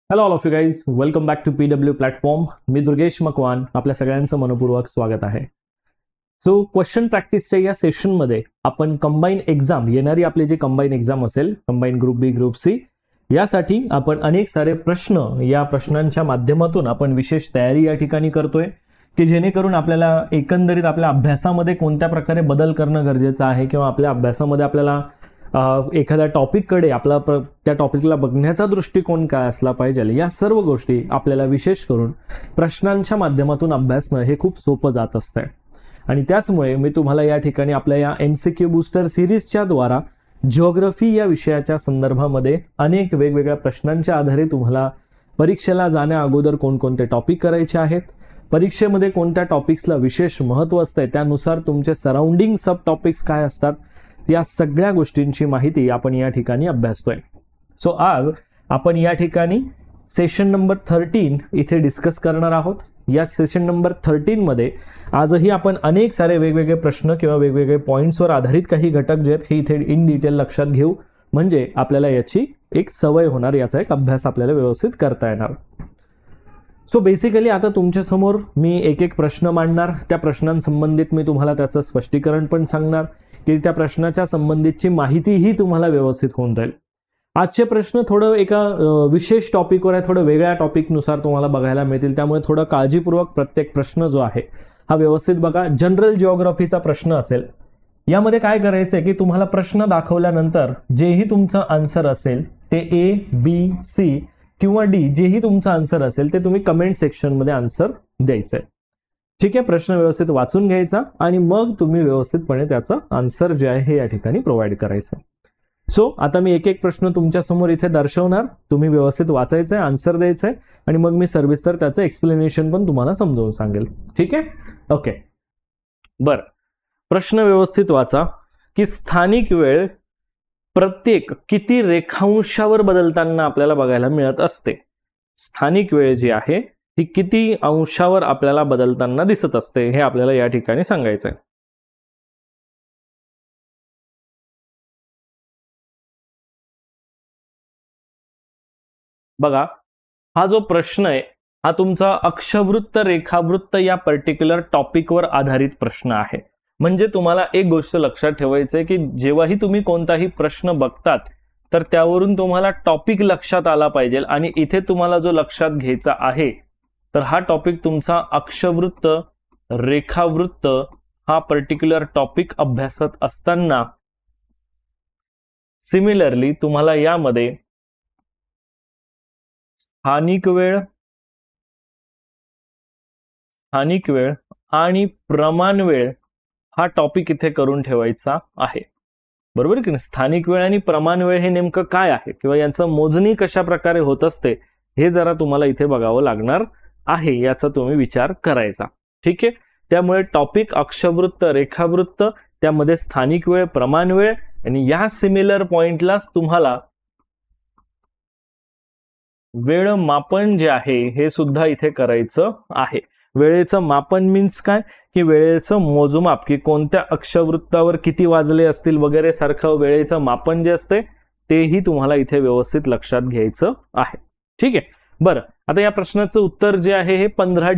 Hello all of you guys, welcome back to PW platform. मी दुर्गेश मकवान, आपल्या सगळ्यांचं मनपूर्वक स्वागत आहे. सो क्वेश्चन प्रॅक्टिसच्या या सेशनमध्ये आपण कंबाईन एक्झाम, येणारी आपली जी कंबाईन एक्झाम असेल, कंबाईन ग्रुप बी ग्रुप सी, यासाठी आपण अनेक सारे प्रश्न, या प्रश्नांच्या माध्यमातून आपण विशेष तयारी या ठिकाणी करतोय की जेणेकरून आपल्याला एकंदरीत आपल्या अभ्यासामध्ये कोणत्या प्रकारे बदल करणं गरजेचं आहे किंवा आपल्या अभ्यासामध्ये आपल्याला एखाद्या टॉपिककडे आपला त्या टॉपिकला बघण्याचा दृष्टिकोन काय असला पाहिजे, या सर्व गोष्टी आपल्याला विशेष करून प्रश्नांच्या माध्यमातून अभ्यासणं हे खूप सोपं जात असतंय. आणि त्याचमुळे मी तुम्हाला या ठिकाणी आपल्या या MCQ बूस्टर सिरीजच्या द्वारा जिओग्राफी या विषयाच्या संदर्भामध्ये अनेक वेगवेगळ्या प्रश्नांच्या आधारे तुम्हाला परीक्षेला जाण्या अगोदर कोणकोणते टॉपिक करायचे आहेत, परीक्षेमध्ये कोणत्या टॉपिक्सला विशेष महत्त्व असतंय, त्यानुसार तुमचे सराउंडिंग सब टॉपिक्स काय असतात, या सगळ्या गोष्टींची माहिती आपण या ठिकाणी अभ्यासतोय. सो आज आपण या ठिकाणी सेशन नंबर 13 इथे डिस्कस करणार आहोत. या सेशन नंबर 13 मध्ये आजही आपण अनेक सारे वेगवेगळे प्रश्न किंवा वेगवेगळे पॉईंट्सवर आधारित काही घटक जे आहेत हे इथे इन डिटेल लक्षात घेऊ, म्हणजे आपल्याला याची एक सवय होणार, याचा एक अभ्यास आपल्याला व्यवस्थित करता येणार. सो बेसिकली आता तुमच्या समोर मी एक एक प्रश्न मांडणार, त्या प्रश्नांसंबंधित मी तुम्हाला त्याचं स्पष्टीकरण पण सांगणार की त्या प्रश्नाच्या संबंधितची माहितीही तुम्हाला व्यवस्थित होऊन जाईल. आजचे प्रश्न थोडं एका विशेष टॉपिकवर आहे, थोडं वेगळ्या टॉपिकनुसार तुम्हाला बघायला मिळतील, त्यामुळे थोडं काळजीपूर्वक प्रत्येक प्रश्न जो आहे हा व्यवस्थित बघा. जनरल जिओग्राफीचा प्रश्न असेल, यामध्ये काय करायचं आहे की तुम्हाला प्रश्न दाखवल्यानंतर जेही तुमचं आन्सर असेल ते A, B, C किंवा D, जेही तुमचं आन्सर असेल ते तुम्ही कमेंट सेक्शनमध्ये आन्सर द्यायचं आहे. ठीक आहे, प्रश्न व्यवस्थित वाचून घ्यायचा आणि मग तुम्ही व्यवस्थितपणे त्याचं आन्सर जे आहे हे या ठिकाणी प्रोव्हाइड करायचं. सो आता मी एक एक प्रश्न तुमच्या समोर इथे दर्शवणार, तुम्ही व्यवस्थित वाचायचं आहे, आन्सर द्यायचं आहे आणि मग मी सविस्तर त्याचं एक्सप्लेनेशन पण तुम्हाला समजावून सांगेल. ठीक आहे, ओके. बरं, प्रश्न व्यवस्थित वाचा की स्थानिक वेळ प्रत्येक किती रेखांशावर बदलताना आपल्याला बघायला मिळत असते. स्थानिक वेळ जी आहे ही किती अंशावर आपल्याला बदलताना दिसत असते हे आपल्याला या ठिकाणी सांगायचंय. बघा, हा जो प्रश्न आहे हा तुमचा अक्षवृत्त रेखावृत्त या पर्टिक्युलर टॉपिकवर आधारित प्रश्न आहे. म्हणजे तुम्हाला एक गोष्ट लक्षात ठेवायचं आहे की जेव्हाही तुम्ही कोणताही प्रश्न बघतात तर त्यावरून तुम्हाला टॉपिक लक्षात आला पाहिजे. आणि इथे तुम्हाला जो लक्षात घ्यायचा आहे तर हा टॉपिक तुमचा अक्षवृत्त रेखावृत्त हा पर्टिक्युलर टॉपिक अभ्यासत असताना सिमिलरली तुम्हाला यामध्ये स्थानिक वेळ आणि प्रमाण वेळ हा टॉपिक इथे करून ठेवायचा आहे. बरोबर की नाही? स्थानिक वेळ आणि प्रमाण वेळ हे नेमकं काय आहे किंवा यांचं मोजणी कशा प्रकारे होत असते हे जरा तुम्हाला इथे बघावं लागणार आहे, याचा तुम्ही विचार करायचा. ठीक आहे, त्यामुळे टॉपिक अक्षवृत्त रेखावृत्त, त्यामध्ये स्थानिक वेळ प्रमाण वेळ, आणि या सिमिलर पॉइंटलाच तुम्हाला वेळ मापन जे आहे हे सुद्धा इथे करायचं आहे. वेळेचं मापन मीन्स काय की वेळेचं मोजमाप, की कोणत्या अक्षवृत्तावर किती वाजले असतील वगैरे सारखं वेळेचं मापन जे असते तेही तुम्हाला इथे व्यवस्थित लक्षात घ्यायचं आहे. ठीक आहे, बरं. आता या प्रश्नाचं उत्तर जे आहे हे 15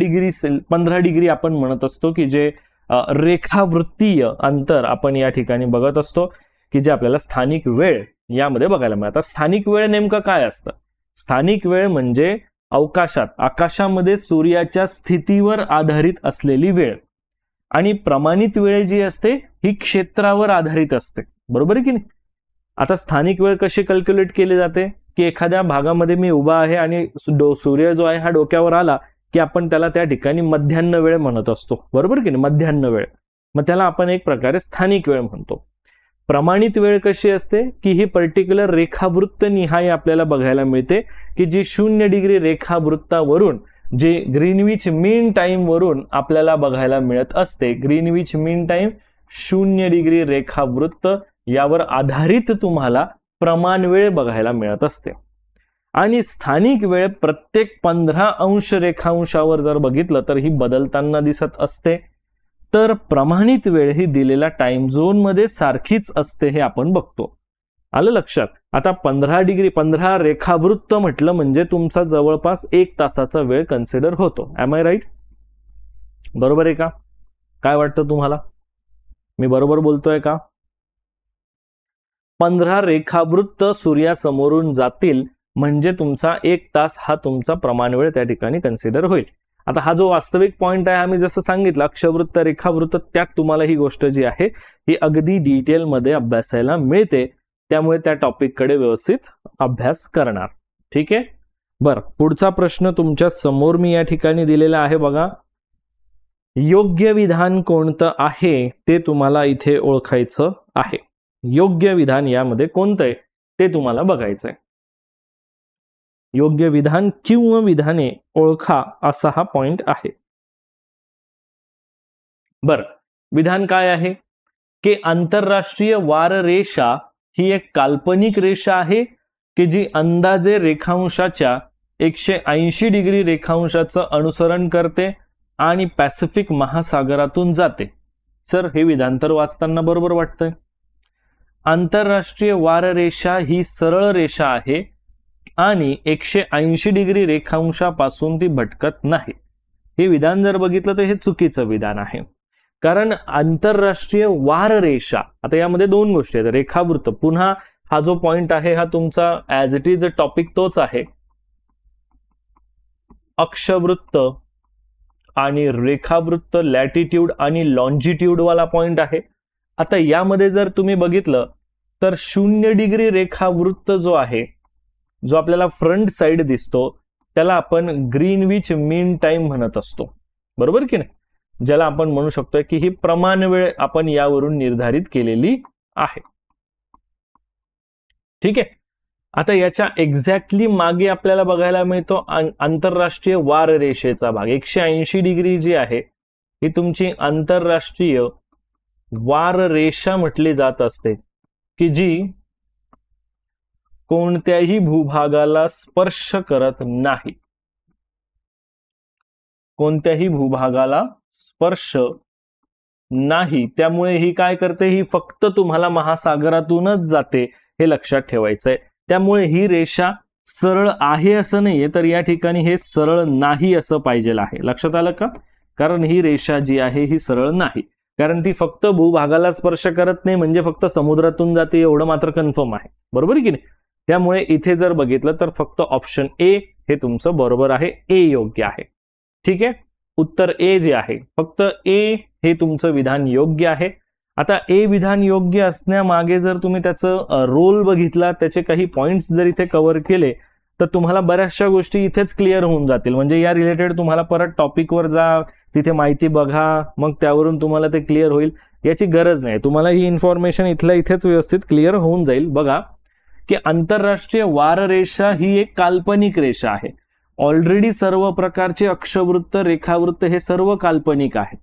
डिग्री आपण म्हणत असतो की जे रेखावृत्तीय अंतर आपण या ठिकाणी बघत असतो की जे आपल्याला स्थानिक वेळ यामध्ये बघायला मिळतं. स्थानिक वेळ नेमकं काय असतं? स्थानिक वेळ म्हणजे अवकाशात, आकाशामध्ये सूर्याच्या स्थितीवर आधारित असलेली वेळ, आणि प्रमाणित वेळ जी असते ही क्षेत्रावर आधारित असते. बरोबर आहे की नाही? आता स्थानिक वेळ कशी कॅल्क्युलेट केली जाते की एखाद्या भागामध्ये मी उभा आहे आणि सूर्य जो आहे हा डोक्यावर आला की आपण त्याला त्या ठिकाणी मध्यान्ह वेळ म्हणत असतो. बरोबर की नाही? मध्यान्ह वेळ, मग त्याला आपण एक प्रकारे स्थानिक वेळ म्हणतो. प्रमाणित वेळ कशी असते की ही पर्टिक्युलर रेखावृत्त निहाय आपल्याला बघायला मिळते की जी 0 डिग्री रेखावृत्तावरून, जे ग्रीनविच मीन टाइम वरून आपल्याला बघायला मिळत असते. ग्रीनविच मीन टाइम 0 डिग्री रेखावृत्त यावर आधारित तुम्हाला प्रमाण वेळ बघायला मिळत असते. आणि स्थानिक वेळ प्रत्येक 15 अंश रेखांशावर जर बघितलं तर ही बदलताना दिसत असते. तर प्रमाणित वेळ ही दिलेल्या टाइम झोन मध्ये सारखीच असते हे आपण बघतो. आलं लक्षात? आता 15 डिग्री 15 रेखावृत्त म्हटलं म्हणजे तुमचा जवळपास 1 तासाचा वेळ कन्सिडर होतो. Am I right? बरोबर आहे का? काय वाटतं तुम्हाला? मी बरोबर बोलतोय का? 15 रेखावृत्त सूर्यासमोरून जातील म्हणजे तुमचा 1 तास हा तुमचा प्रमाण वेळ त्या ठिकाणी कन्सिडर होईल. आता हा जो वास्तविक पॉइंट आहे आम्ही जसं सांगितलं अक्षवृत्त रेखावृत्त, त्यात तुम्हाला ही गोष्ट जी आहे ही अगदी डिटेलमध्ये अभ्यासायला मिळते. त्यामुळे त्या टॉपिककडे व्यवस्थित अभ्यास करणार. ठीक आहे? बरं, पुढचा प्रश्न तुमच्या समोर मी या ठिकाणी दिलेला आहे बघा. योग्य विधान कोणतं आहे ते तुम्हाला इथे ओळखायचं आहे. योग्य विधान यामध्ये कोणतं आहे ते तुम्हाला बघायचं आहे. योग्य विधान किंवा विधाने ओळखा असा हा पॉइंट आहे. बरं, विधान काय आहे की आंतरराष्ट्रीय वाररेषा ही एक काल्पनिक रेषा आहे की जी अंदाजे रेखांशाच्या 180 डिग्री रेखांशाचं अनुसरण करते आणि पॅसिफिक महासागरातून जाते. सर, हे विधान तर वाचताना बरोबर वाटतंय. आंतरराष्ट्रीय वाररेषा ही सरळ रेषा आहे आणि 180 डिग्री रेखांशापासून ती भटकत नाही. हे विधान जर बघितलं तर हे चुकीचं विधान आहे. कारण आंतरराष्ट्रीय वाररेषा, आता यामध्ये दोन गोष्टी आहेत. रेखावृत्त, पुन्हा हा जो पॉइंट आहे हा तुमचा ऍज इट इज टॉपिक तोच आहे. अक्षवृत्त आणि रेखावृत्त, लॅटिट्यूड आणि लॉन्जिट्यूड वाला पॉइंट आहे. आता यामध्ये जर तुम्ही बघितलं तर 0 डिग्री रेखावृत्त जो आहे, जो आपल्याला फ्रंट साइड दिसतो, त्याला आपण ग्रीनविच मीन टाइम म्हणत असतो. बरोबर की नाही? ज्याला आपण म्हणू शकतो की ही प्रमाण वेळ आपण यावरून निर्धारित केलेली आहे. ठीक आहे? आता याच्या एक्झॅक्टली मागे आपल्याला बघायला मिळतो आंतरराष्ट्रीय वाररेषेचा भाग. 180 डिग्री जी आहे ही तुमची आंतरराष्ट्रीय वाररेषा म्हटली जात असते की जी कोणत्याही भूभागाला स्पर्श करत नाही. कोणत्याही भूभागाला स्पर्श नाही. त्यामुळे ही काय करते, ही फक्त तुम्हाला महासागरातूनच जाते, हे लक्षात ठेवायचंय. त्यामुळे ही रेषा सरळ आहे असं नाहीये, तर या ठिकाणी हे सरळ नाही असं पाहिजे आहे. लक्षात आलं का? कारण ही रेषा जी आहे ही सरळ नाही, कारण ती फक्त भूभागाला स्पर्श करत नाही, म्हणजे फक्त समुद्रातून जाते एवढं मात्र कन्फर्म आहे. बरोबर की नाही? त्यामुळे इथे जर बघितलं तर फक्त ऑप्शन ए हे तुमचं बरोबर आहे. ए योग्य आहे. ठीक आहे? उत्तर ए जे आहे, फक्त ए हे तुमचं विधान योग्य आहे. आता ए विधान योग्य असण्यामागे जर तुम्ही त्याचं रोल बघितला, त्याचे काही पॉइंट्स जर इथे कव्हर केले तर तुम्हाला बऱ्याचशा गोष्टी इथेच क्लिअर होऊन जातील. म्हणजे या रिलेटेड तुम्हाला परत टॉपिकवर जा, तिथे माहिती बघा, मग त्यावरून तुम्हाला ते क्लिअर होईल, याची गरज नाही. तुम्हाला ही इन्फॉर्मेशन इथल्या इथेच व्यवस्थित क्लिअर होऊन जाईल. बघा की आंतरराष्ट्रीय वाररेषा ही एक काल्पनिक रेषा आहे. ऑलरेडी सर्व प्रकारचे अक्षवृत्त, रेखावृत्त हे सर्व काल्पनिक आहे.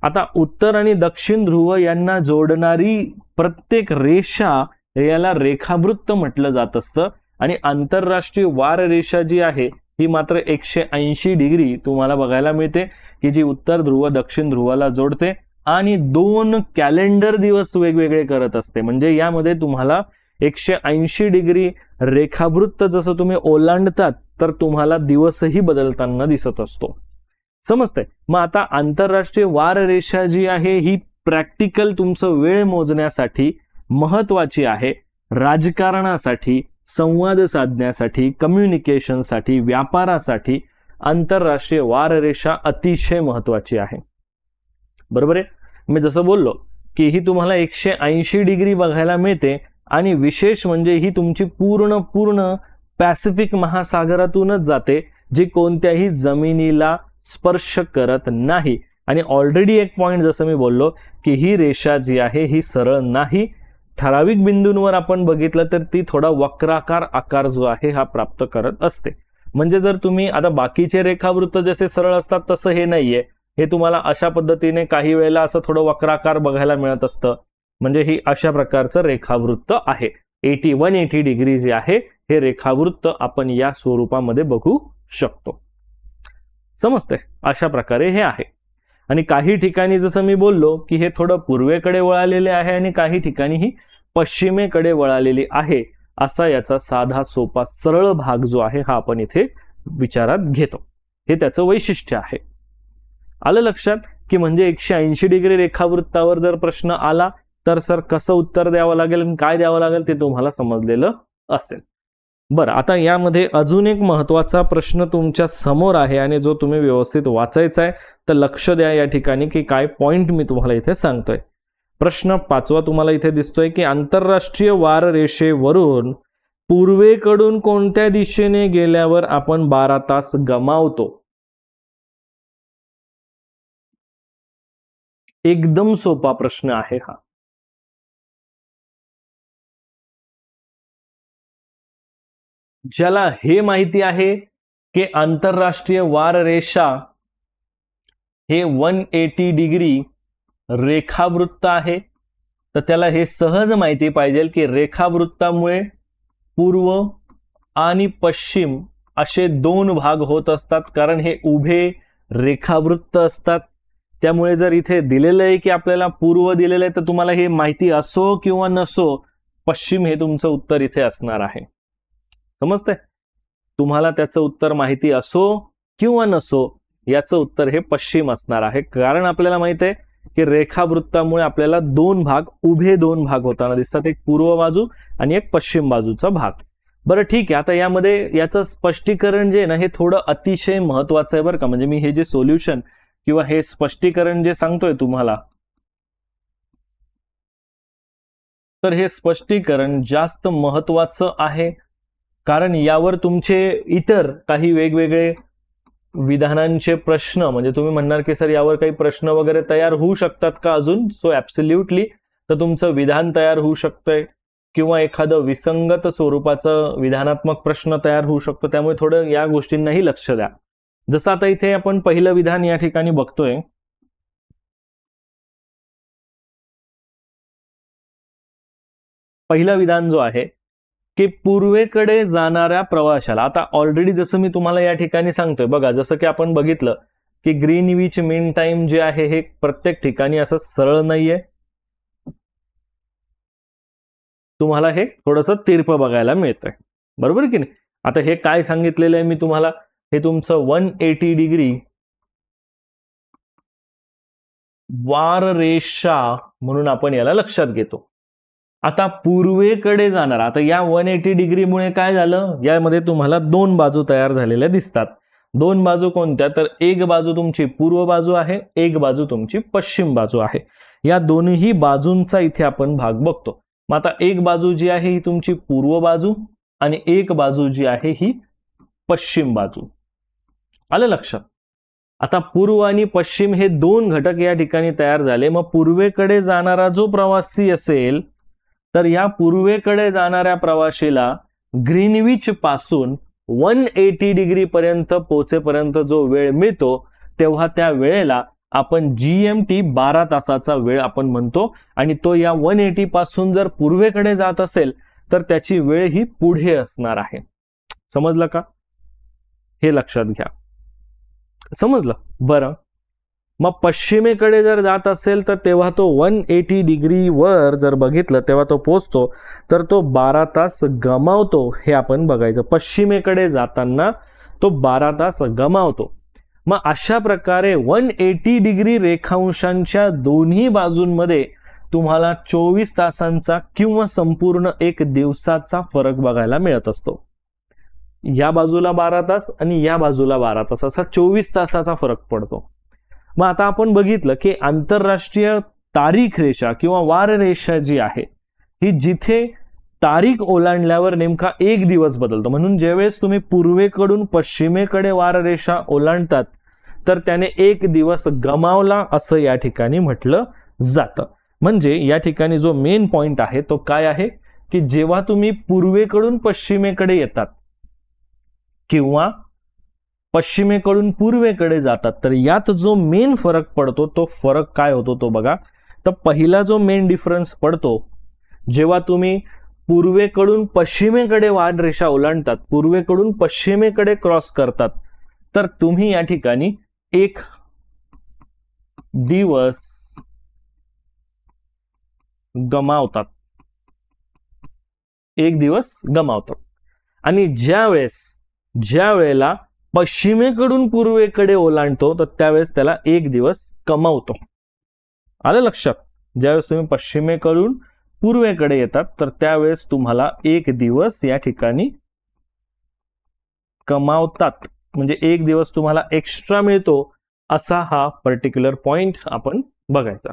आता उत्तर आणि दक्षिण ध्रुव यांना जोडणारी प्रत्येक रेषा याला रेखावृत्त म्हटलं जात असतं. आणि आंतरराष्ट्रीय वाररेषा जी आहे ही मात्र 180 डिग्री तुम्हाला बघायला मिळते, की जी उत्तर ध्रुव दक्षिण ध्रुवाला जोडते आणि 2 कॅलेंडर दिवस वेगवेगळे करत असते. म्हणजे यामध्ये तुम्हाला 180 डिग्री रेखावृत्त जसं तुम्ही ओलांडतात तर तुम्हाला दिवसही बदलताना दिसत असतो. समजतंय? मग आता आंतरराष्ट्रीय वाररेषा जी आहे ही प्रॅक्टिकल तुमचं वेळ मोजण्यासाठी महत्वाची आहे. राजकारणासाठी, संवाद साधण्यासाठी, कम्युनिकेशनसाठी, व्यापारासाठी आंतरराष्ट्रीय वाररेषा अतिशय महत्वाची आहे. बरोबर आहे? मी जसं बोललो की ही तुम्हाला 180 डिग्री बघायला मिळते आणि विशेष म्हणजे ही तुमची पूर्ण पॅसिफिक महासागरातूनच जाते, जी कोणत्याही जमिनीला स्पर्श करत नाही. आणि ऑलरेडी एक पॉइंट जसं मी बोललो की ही रेषा जी आहे ही सरळ नाही. ठराविक बिंदूंवर आपण बघितलं तर ती थोडा वक्राकार आकार जो आहे हा प्राप्त करत असते. म्हणजे जर तुम्ही आता बाकीचे रेखावृत्त जसे सरळ असतात तसं हे नाहीये. हे तुम्हाला अशा पद्धतीने काही वेळेला असं थोडं वक्राकार बघायला मिळत असतं. म्हणजे ही अशा प्रकारचं रेखावृत्त आहे. 180 डिग्री जे आहे हे रेखावृत्त आपण या स्वरूपामध्ये बघू शकतो. समजते? अशा प्रकारे हे आहे. आणि काही ठिकाणी जसं मी बोललो की हे थोडं पूर्वेकडे वळालेले आहे आणि काही ठिकाणी ही पश्चिमेकडे वळालेली आहे, असा याचा साधा सोपा सरळ भाग जो आहे हा आपण इथे विचारात घेतो. हे त्याचं वैशिष्ट्य आहे. आलं लक्षात की म्हणजे 180 डिग्री रेखावृत्तावर जर प्रश्न आला तर सर कसं उत्तर द्यावं लागेल आणि काय द्यावं लागेल ते तुम्हाला समजलेलं असेल. बरं, आता यामध्ये अजून एक महत्वाचा प्रश्न तुमच्या समोर आहे आणि जो तुम्ही व्यवस्थित वाचायचा आहे, तर लक्ष द्या या ठिकाणी की काय पॉइंट मी तुम्हाला इथे सांगतोय. प्रश्न 5वा तुम्हाला इथे दिसतोय की आंतरराष्ट्रीय वार रेषेवरून पूर्वेकडून कोणत्या दिशेने गेल्यावर आपण 12 तास गमावतो. एकदम सोपा प्रश्न आहे हा. ज्याला हे माहिती आहे की आंतरराष्ट्रीय वार रेषा हे 180 डिग्री रेखावृत्त आहे, तर त्याला हे सहज माहिती पाहिजे की रेखावृत्तामुळे पूर्व आणि पश्चिम असे 2 भाग होत असतात, कारण हे उभे रेखावृत्त असतात. त्यामुळे जर इथे दिलेलं आहे की आपल्याला पूर्व दिलेलं आहे, तर तुम्हाला हे माहिती असो किंवा नसो, पश्चिम हे तुमचं उत्तर इथे असणार आहे. समजतंय? तुम्हाला त्याचं उत्तर माहिती असो किंवा नसो, याचं उत्तर हे पश्चिम असणार आहे, कारण आपल्याला माहित आहे की रेखावृत्तामुळे आपल्याला 2 भाग, उभे 2 भाग होताना दिसतात, एक पूर्व बाजू आणि एक पश्चिम बाजूचा भाग. बरं ठीक आहे, आता यामध्ये याचं स्पष्टीकरण जे आहे ना, हे थोडं अतिशय महत्वाचं आहे बरं का. म्हणजे मी हे जे सोल्युशन किंवा हे स्पष्टीकरण जे सांगतोय तुम्हाला, तर हे स्पष्टीकरण जास्त महत्वाचं आहे, कारण यावर तुमचे इतर काही वेगवेगळे विधानांचे प्रश्न, म्हणजे तुम्ही म्हणणार की सर यावर काही प्रश्न वगैरे तयार होऊ शकतात का अजून. सो ॲब्सोल्युटली, तर तुमचं विधान तयार होऊ शकतंय किंवा एखादं विसंगत स्वरूपाचं विधानात्मक प्रश्न तयार होऊ शकतो. त्यामुळे थोडं या गोष्टींनाही लक्ष द्या. जसं आता इथे आपण पहिलं विधान या ठिकाणी बघतोय, पहिलं विधान जो आहे की पूर्वेकडे जाणाऱ्या प्रवाशाला, आता ऑलरेडी जसं मी तुम्हाला या ठिकाणी सांगतोय बघा, जसं की आपण बघितलं की ग्रीनविच मीन टाइम जे आहे हे प्रत्येक ठिकाणी असं सरळ नाहीये, तुम्हाला हे थोडंसं तिरपं बघायला मिळतंय, बरोबर की नाही. आता हे काय सांगितलेलं आहे मी तुम्हाला, हे तुमचं 180 डिग्री वार रेषा म्हणून आपण याला लक्षात घेतो. आता पूर्वेकडे जाणार, आता या 180 डिग्रीमुळे काय झालं, यामध्ये तुम्हाला 2 बाजू तयार झालेल्या दिसतात. 2 बाजू कोणत्या, तर एक बाजू तुमची पूर्व बाजू आहे, एक बाजू तुमची पश्चिम बाजू आहे. या दोन्ही बाजूंचा इथे आपण भाग बघतो. मग आता एक बाजू जी आहे ही तुमची पूर्व बाजू आणि एक बाजू जी आहे ही पश्चिम बाजू. आलं लक्षात. आता पूर्व आणि पश्चिम हे 2 घटक या ठिकाणी तयार झाले. मग पूर्वेकडे जाणारा जो प्रवासी असेल, तर या पूर्वेकडे जाणाऱ्या प्रवाशीला ग्रीनविच पासून 180 डिग्री पर्यंत पोहोचेपर्यंत जो वेळ मिळतो, तेव्हा त्या वेळेला आपण GMT 12 तासाचा वेळ आपण म्हणतो. आणि तो या 180 पासून जर पूर्वेकडे जात असेल तर त्याची वेळ ही पुढे असणार आहे. समजलं का? हे लक्षात घ्या. समजलं? बरं, मग पश्चिमेकडे जर जात असेल तर तेव्हा तो 180 डिग्रीवर जर बघितलं तेव्हा तो पोहोचतो, तर तो 12 तास गमावतो, हे आपण बघायचं. पश्चिमेकडे जाताना तो 12 तास गमावतो. मग अशा प्रकारे 180 डिग्री रेखांशांच्या दोन्ही बाजूंमध्ये तुम्हाला 24 तासांचा किंवा संपूर्ण एक दिवसाचा फरक बघायला मिळत असतो. या बाजूला 12 तास आणि या बाजूला 12 तास, असा 24 तासाचा फरक पडतो. मग आता आपण बघितलं की आंतरराष्ट्रीय तारीख रेषा किंवा वार रेषा जी आहे ही जिथे तारीख ओलांडल्यावर नेमका एक दिवस बदलतो. म्हणून ज्यावेळेस तुम्ही पूर्वेकडून पश्चिमेकडे वार रेषा ओलांडतात तर त्याने एक दिवस गमावला असं या ठिकाणी म्हटलं जातं. म्हणजे या ठिकाणी जो मेन पॉइंट आहे तो काय आहे की जेव्हा तुम्ही पूर्वेकडून पश्चिमेकडे येतात किंवा पश्चिमेकडून पूर्वेकडे जातात, तर यात जो मेन फरक पडतो तो फरक काय होतो तो बघा. तर पहिला जो मेन डिफरन्स पडतो, जेव्हा तुम्ही पूर्वेकडून पश्चिमेकडे वार रेषा ओलांडतात, पूर्वेकडून पश्चिमेकडे क्रॉस करतात, तर तुम्ही या ठिकाणी एक दिवस गमावतात. एक दिवस गमावतो. आणि ज्या वेळेला पश्चिमेकडून पूर्वेकडे ओलांडतो तर त्यावेळेस त्याला एक दिवस कमावतो. आलं लक्षात? ज्यावेळेस तुम्ही पश्चिमेकडून पूर्वेकडे येतात तर त्यावेळेस तुम्हाला एक दिवस या ठिकाणी कमावतात, म्हणजे एक दिवस तुम्हाला एक्स्ट्रा मिळतो, असा हा पर्टिक्युलर पॉइंट आपण बघायचा.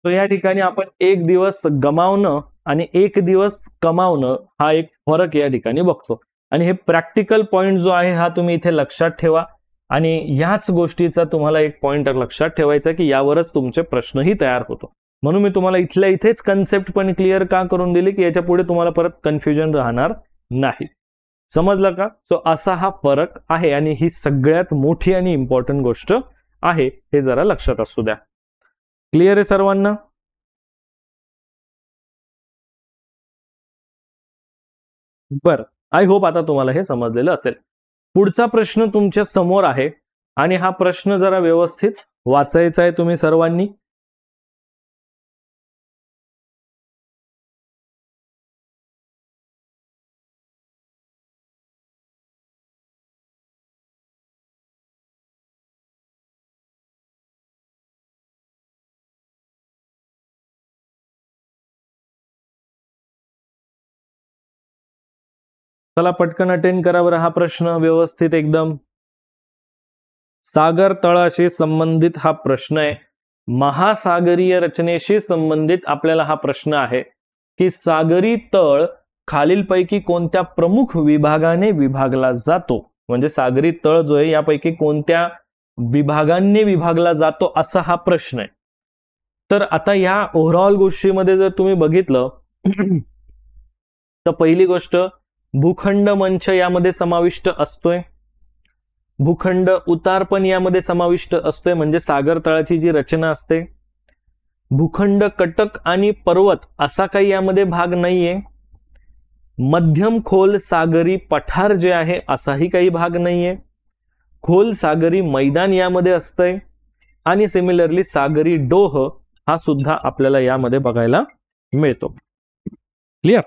तर या ठिकाणी आपण एक दिवस गमावणं आणि एक दिवस कमावणं हा एक फरक या ठिकाणी बघतो. आणि हे प्रॅक्टिकल पॉइंट जो आहे हा तुम्ही इथे लक्षात ठेवा. आणि ह्याच गोष्टीचा तुम्हाला एक पॉइंटर लक्षात ठेवायचा की यावरच तुमचे प्रश्नही तयार होतो. म्हणून मी तुम्हाला इथल्या इथेच कन्सेप्ट पण क्लिअर का करून दिली की याच्या पुढे तुम्हाला परत कन्फ्युजन राहणार नाही. समजलं का? सो असा हा फरक आहे आणि ही सगळ्यात मोठी आणि इम्पॉर्टंट गोष्ट आहे, हे जरा लक्षात असू द्या. क्लिअर आहे सर्वांना? बरं, आय होप आता तुम्हाला हे समजलेलं असेल. पुढचा प्रश्न तुमच्या समोर आहे आणि हा प्रश्न जरा व्यवस्थित वाचायचा आहे तुम्ही सर्वांनी. चला पटकन अटेंड करा बरं हा प्रश्न व्यवस्थित एकदम. सागर तळाशी संबंधित हा प्रश्न आहे. महासागरीय रचनेशी संबंधित आपल्याला हा प्रश्न आहे की सागरी तळ खालीलपैकी कोणत्या प्रमुख विभागाने विभागला जातो. म्हणजे सागरी तळ जो आहे यापैकी कोणत्या विभागांनी विभागला जातो असा हा प्रश्न आहे. तर आता या ओव्हरऑल गोष्टीमध्ये जर तुम्ही बघितलं तर पहिली गोष्ट भूखंड मंच यामध्ये समाविष्ट असतोय. भूखंड उतार पण यामध्ये समाविष्ट असतोय, म्हणजे सागर तळाची जी रचना असते. भूखंड कटक आणि पर्वत असा काही यामध्ये भाग नाहीये. मध्यम खोल सागरी पठार जे आहे असाही काही भाग नाहीये. खोल सागरी मैदान यामध्ये असतंय आणि सिमिलरली सागरी डोह हा सुद्धा आपल्याला यामध्ये बघायला मिळतो. क्लिअर?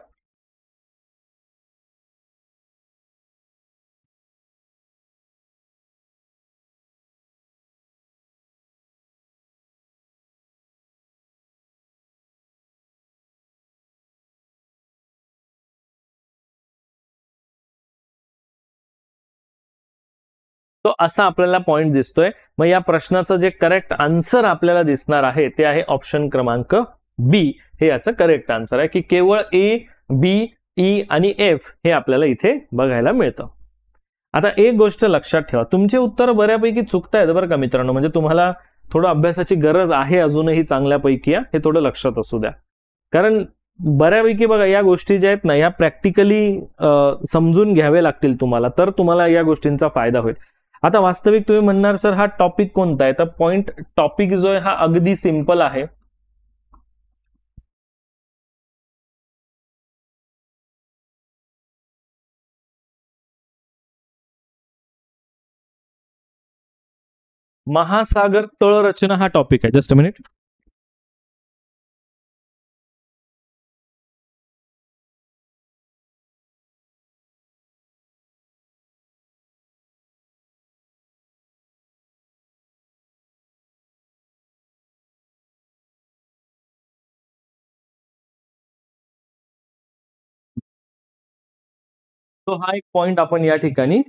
तो असा आपल्याला पॉइंट दिसतोय. मग या प्रश्नाचं जे करेक्ट आन्सर आपल्याला दिसणार आहे ते आहे ऑप्शन क्रमांक बी. हे याचं करेक्ट आन्सर आहे की केवळ ए, बी, ई आणि एफ हे आपल्याला इथे बघायला मिळतं. आता एक गोष्ट लक्षात ठेवा, तुमचे उत्तर बऱ्यापैकी चुकतायत बरं का मित्रांनो. म्हणजे तुम्हाला थोडं अभ्यासाची गरज आहे अजूनही चांगल्यापैकी, हे थोडं लक्षात असू द्या. कारण बऱ्यापैकी बघा या गोष्टी ज्या आहेत ना या प्रॅक्टिकली समजून घ्यावे लागतील तुम्हाला, तर तुम्हाला या गोष्टींचा फायदा होईल. आता वास्तविक तुम्ही म्हणणार सर हा टॉपिक कोणता आहे, तर पॉइंट टॉपिक जो आहे हा अगदी सिंपल आहे. महासागर तळ रचना हा टॉपिक आहे. Just a minute. तो हा एक पॉइंट आपण या ठिकाणी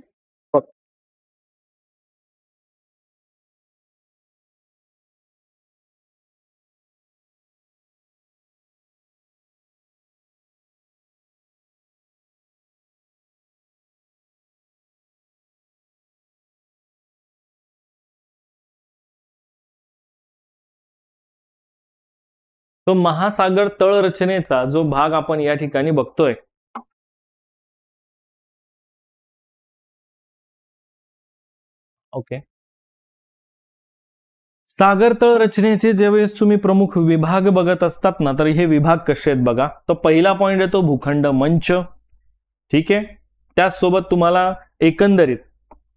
तो महासागर तळ रचनेचा जो भाग आपण या ठिकाणी बघतोय, ओके, सागर तळ रचनेचे ज्यावेळेस तुम्ही प्रमुख विभाग बघत असतात ना, तर हे विभाग कसे आहेत बघा. तो पहिला पॉइंट येतो भूखंड मंच, ठीक आहे. त्याचसोबत तुम्हाला एकंदरीत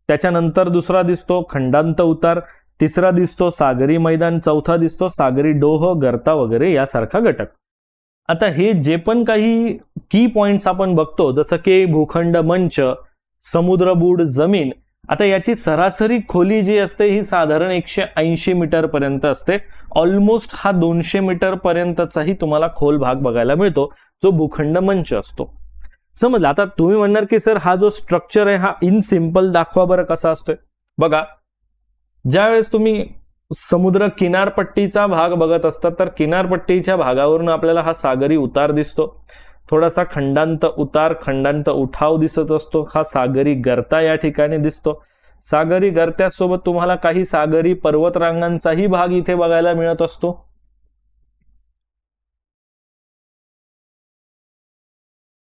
त्याच्यानंतर दुसरा दिसतो खंडांत उतार, तिसरा दिसतो सागरी मैदान, चौथा दिसतो सागरी डोह, गर्ता वगैरे यासारखा घटक. आता हे जे पण काही की पॉइंट्स आपण बघतो, जसं की भूखंड मंच, समुद्रबूड जमीन, आता याची सरासरी खोली जी असते ही साधारण 180 मीटर पर्यंत असते. ऑलमोस्ट हा 200 मीटर पर्यंतचाही तुम्हाला खोल भाग बघायला मिळतो जो भूखंड मंच असतो. समजलं. आता तुम्ही म्हणणार की सर हा जो स्ट्रक्चर आहे हा इन सिंपल दाखवा बरं कसा असतोय. बघा, ज्यावेळेस तुम्ही समुद्र किनारपट्टीचा भाग बघत असतात तर किनारपट्टीच्या भागावरून आपल्याला हा सागरी उतार दिसतो, थोडासा खंडांत उतार, खंडांत उठाव दिसत असतो, हा सागरी गर्ता या ठिकाणी दिसतो. सागरी गर्त्यासोबत तुम्हाला काही सागरी पर्वतरांगांचाही भाग इथे बघायला मिळत असतो.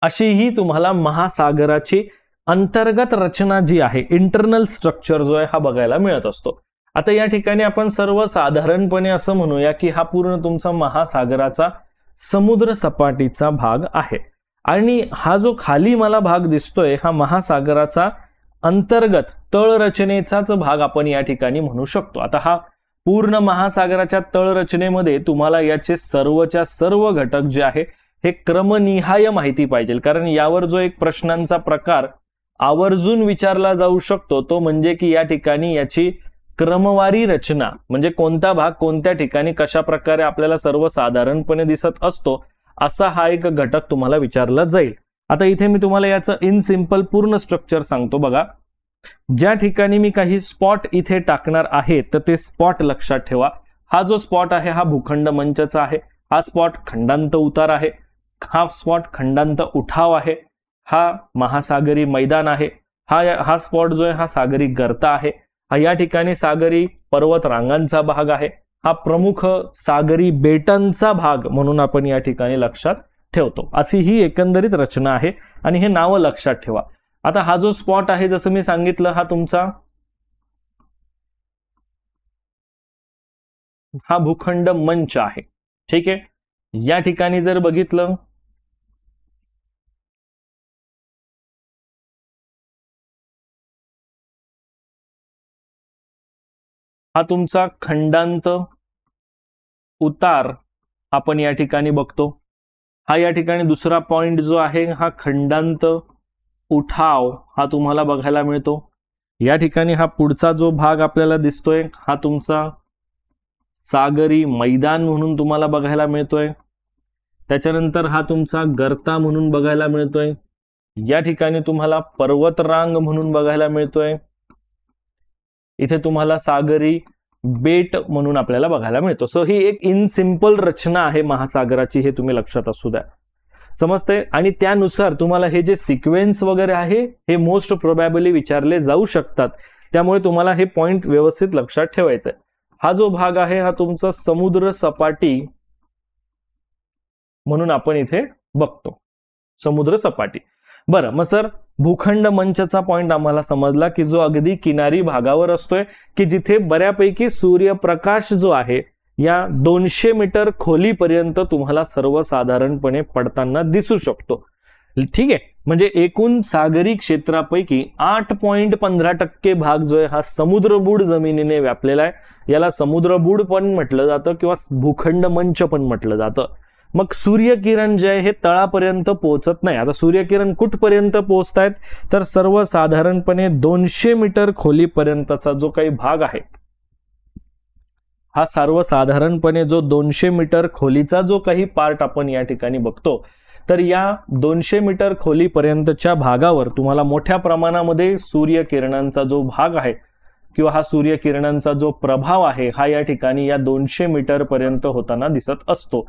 अशी ही तुम्हाला महासागराची अंतर्गत रचना जी आहे, इंटरनल स्ट्रक्चर जो आहे हा बघायला मिळत असतो. आता या ठिकाणी आपण सर्वसाधारणपणे असं म्हणूया की हा पूर्ण तुमचा महासागराचा समुद्र सपाटीचा भाग आहे आणि हा जो खाली मला भाग दिसतोय हा महासागराचा अंतर्गत तळ रचनेचाच भाग आपण या ठिकाणी म्हणू शकतो. आता हा पूर्ण महासागराच्या तळ रचनेमध्ये तुम्हाला याचे सर्वच्या सर्व घटक जे आहे हे क्रमनिहाय माहिती पाहिजे, कारण यावर जो एक प्रश्नांचा प्रकार आवर्जून विचारला जाऊ शकतो तो म्हणजे की या ठिकाणी याची क्रमवारी रचना, म्हणजे कोणता भाग कोणत्या ठिकाणी कशा प्रकारे आपल्याला सर्वसाधारणपणे दिसत असतो, असा हा एक घटक तुम्हाला विचारला जाईल. आता इथे मी तुम्हाला याचं इन सिंपल पूर्ण स्ट्रक्चर सांगतो. बघा, ज्या ठिकाणी मी काही स्पॉट इथे टाकणार आहे तर ते स्पॉट लक्षात ठेवा. हा जो स्पॉट आहे हा भूखंड मंचचा आहे, हा स्पॉट खंडांत उतार आहे, हा स्पॉट खंडांत उठाव आहे, हा महासागरी मैदान आहे, हा स्पॉट जो आहे हा सागरी गर्ता आहे, हा या ठिकाणी सागरी पर्वत रांगांचा भाग आहे, हा प्रमुख सागरी बेटांचा भाग म्हणून आपण या ठिकाणी लक्षात ठेवतो. अशी ही एकंदरीत रचना आहे आणि हे नावं लक्षात ठेवा. आता हा जो स्पॉट आहे जसं मी सांगितलं हा तुमचा हा भूखंड मंच आहे, ठीक आहे. या ठिकाणी जर बघितलं हा तुमचा खंडांत उतार आपण या ठिकाणी बघतो. हा या ठिकाणी दुसरा पॉइंट जो आहे हा खंडांत उठाव हा तुम्हाला बघायला मिळतो. या ठिकाणी हा पुढचा जो भाग आपल्याला दिसतोय हा तुमचा सागरी मैदान म्हणून तुम्हाला बघायला मिळतोय. त्याच्यानंतर हा तुमचा गर्ता म्हणून बघायला मिळतोय. या ठिकाणी तुम्हाला पर्वतरांग म्हणून बघायला मिळतोय. इथे तुम्हाला सागरी बेट म्हणून आपल्याला बघायला मिळतो. सो ही एक इन सिंपल रचना आहे महासागराची, हे तुम्ही लक्षात असू द्या. समजते. आणि त्यानुसार तुम्हाला हे जे सिक्वेन्स वगैरे आहे हे मोस्ट प्रोबॅबली विचारले जाऊ शकतात, त्यामुळे तुम्हाला हे पॉइंट व्यवस्थित लक्षात ठेवायचं आहे. हा जो भाग आहे हा तुमचा समुद्र सपाटी म्हणून आपण इथे बघतो, समुद्र सपाटी. बरं, मग सर भूखंड मंचचा पॉइंट आम्हाला समजला की जो अगदी किनारी भागावर असतोय, की जिथे बऱ्यापैकी सूर्यप्रकाश जो आहे या 200 मीटर खोलीपर्यंत तुम्हाला सर्वसाधारणपणे पडताना दिसू शकतो. ठीक आहे. म्हणजे एकूण सागरी क्षेत्रापैकी 8.15% भाग जो आहे हा समुद्रबूड जमिनीने व्यापलेला आहे. याला समुद्रबूड पण म्हटलं जातं किंवा भूखंड मंच पण म्हटलं जातं. मग सूर्यकिरण जे आहे हे तळापर्यंत पोहोचत नाही. आता सूर्यकिरण कुठपर्यंत पोहोचतायत तर सर्वसाधारणपणे 200 मीटर खोलीपर्यंतचा जो काही भाग आहे हा सर्वसाधारणपणे जो 200 मीटर खोलीचा जो काही पार्ट आपण या ठिकाणी बघतो, तर या 200 मीटर खोलीपर्यंतच्या भागावर तुम्हाला मोठ्या प्रमाणामध्ये सूर्यकिरणांचा जो भाग आहे किंवा हा सूर्यकिरणांचा जो प्रभाव आहे हा या ठिकाणी या 200 मीटर पर्यंत होताना दिसत असतो.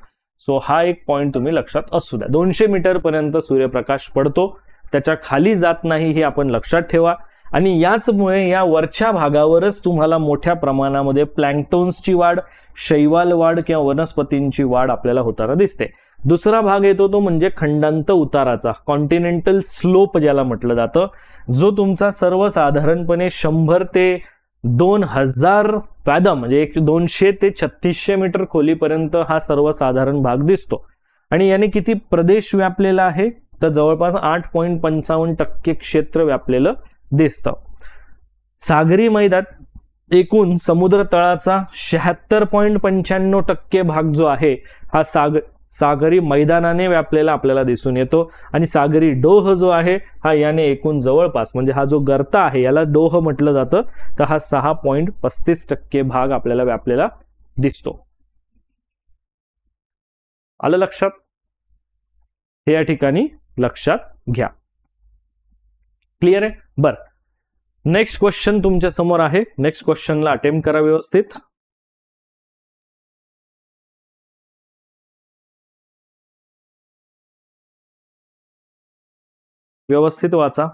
सो हा एक पॉइंट तुम्ही लक्षात असू द्या. 200 मीटर पर्यंत सूर्यप्रकाश पडतो, त्याच्या खाली जात नाही हे आपण लक्षात ठेवा. आणि याचमुळे या वरच्या भागावरच तुम्हाला मोठ्या प्रमाणामध्ये प्लँक्टोन्सची वाढ, शैवाल वाढ किंवा वनस्पतींची वाढ आपल्याला होताना दिसते. दुसरा भाग येतो तो म्हणजे खंडांत उताराचा, कॉन्टिनेंटल स्लोप ज्याला म्हटलं जातं, जो तुमचा सर्वसाधारणपणे 100 ते 2000 फॅदम म्हणजे 200 ते 3600 मीटर खोलीपर्यंत हा सर्वसाधारण भाग दिसतो. आणि याने किती प्रदेश व्यापलेला आहे तर जवळपास 8.55% क्षेत्र व्यापलेलं दिसतं. सागरी मैदान एकूण समुद्र तळाचा 76.95% भाग जो आहे हा सागरी मैदानाने व्यापलेला आपल्याला दिसून येतो. आणि सागरी डोह जो आहे हा याने एकूण जवळपास म्हणजे हा जो गर्ता आहे याला डोह म्हटलं जातं, तर हा 6.35% भाग आपल्याला व्यापलेला दिसतो. आलं लक्षात? हे या ठिकाणी लक्षात घ्या. क्लिअर आहे? बरं, नेक्स्ट क्वेश्चन तुमच्या समोर आहे. नेक्स्ट क्वेश्चनला अटेम्प्ट करा व्यवस्थित. व्यवस्थित वाचा.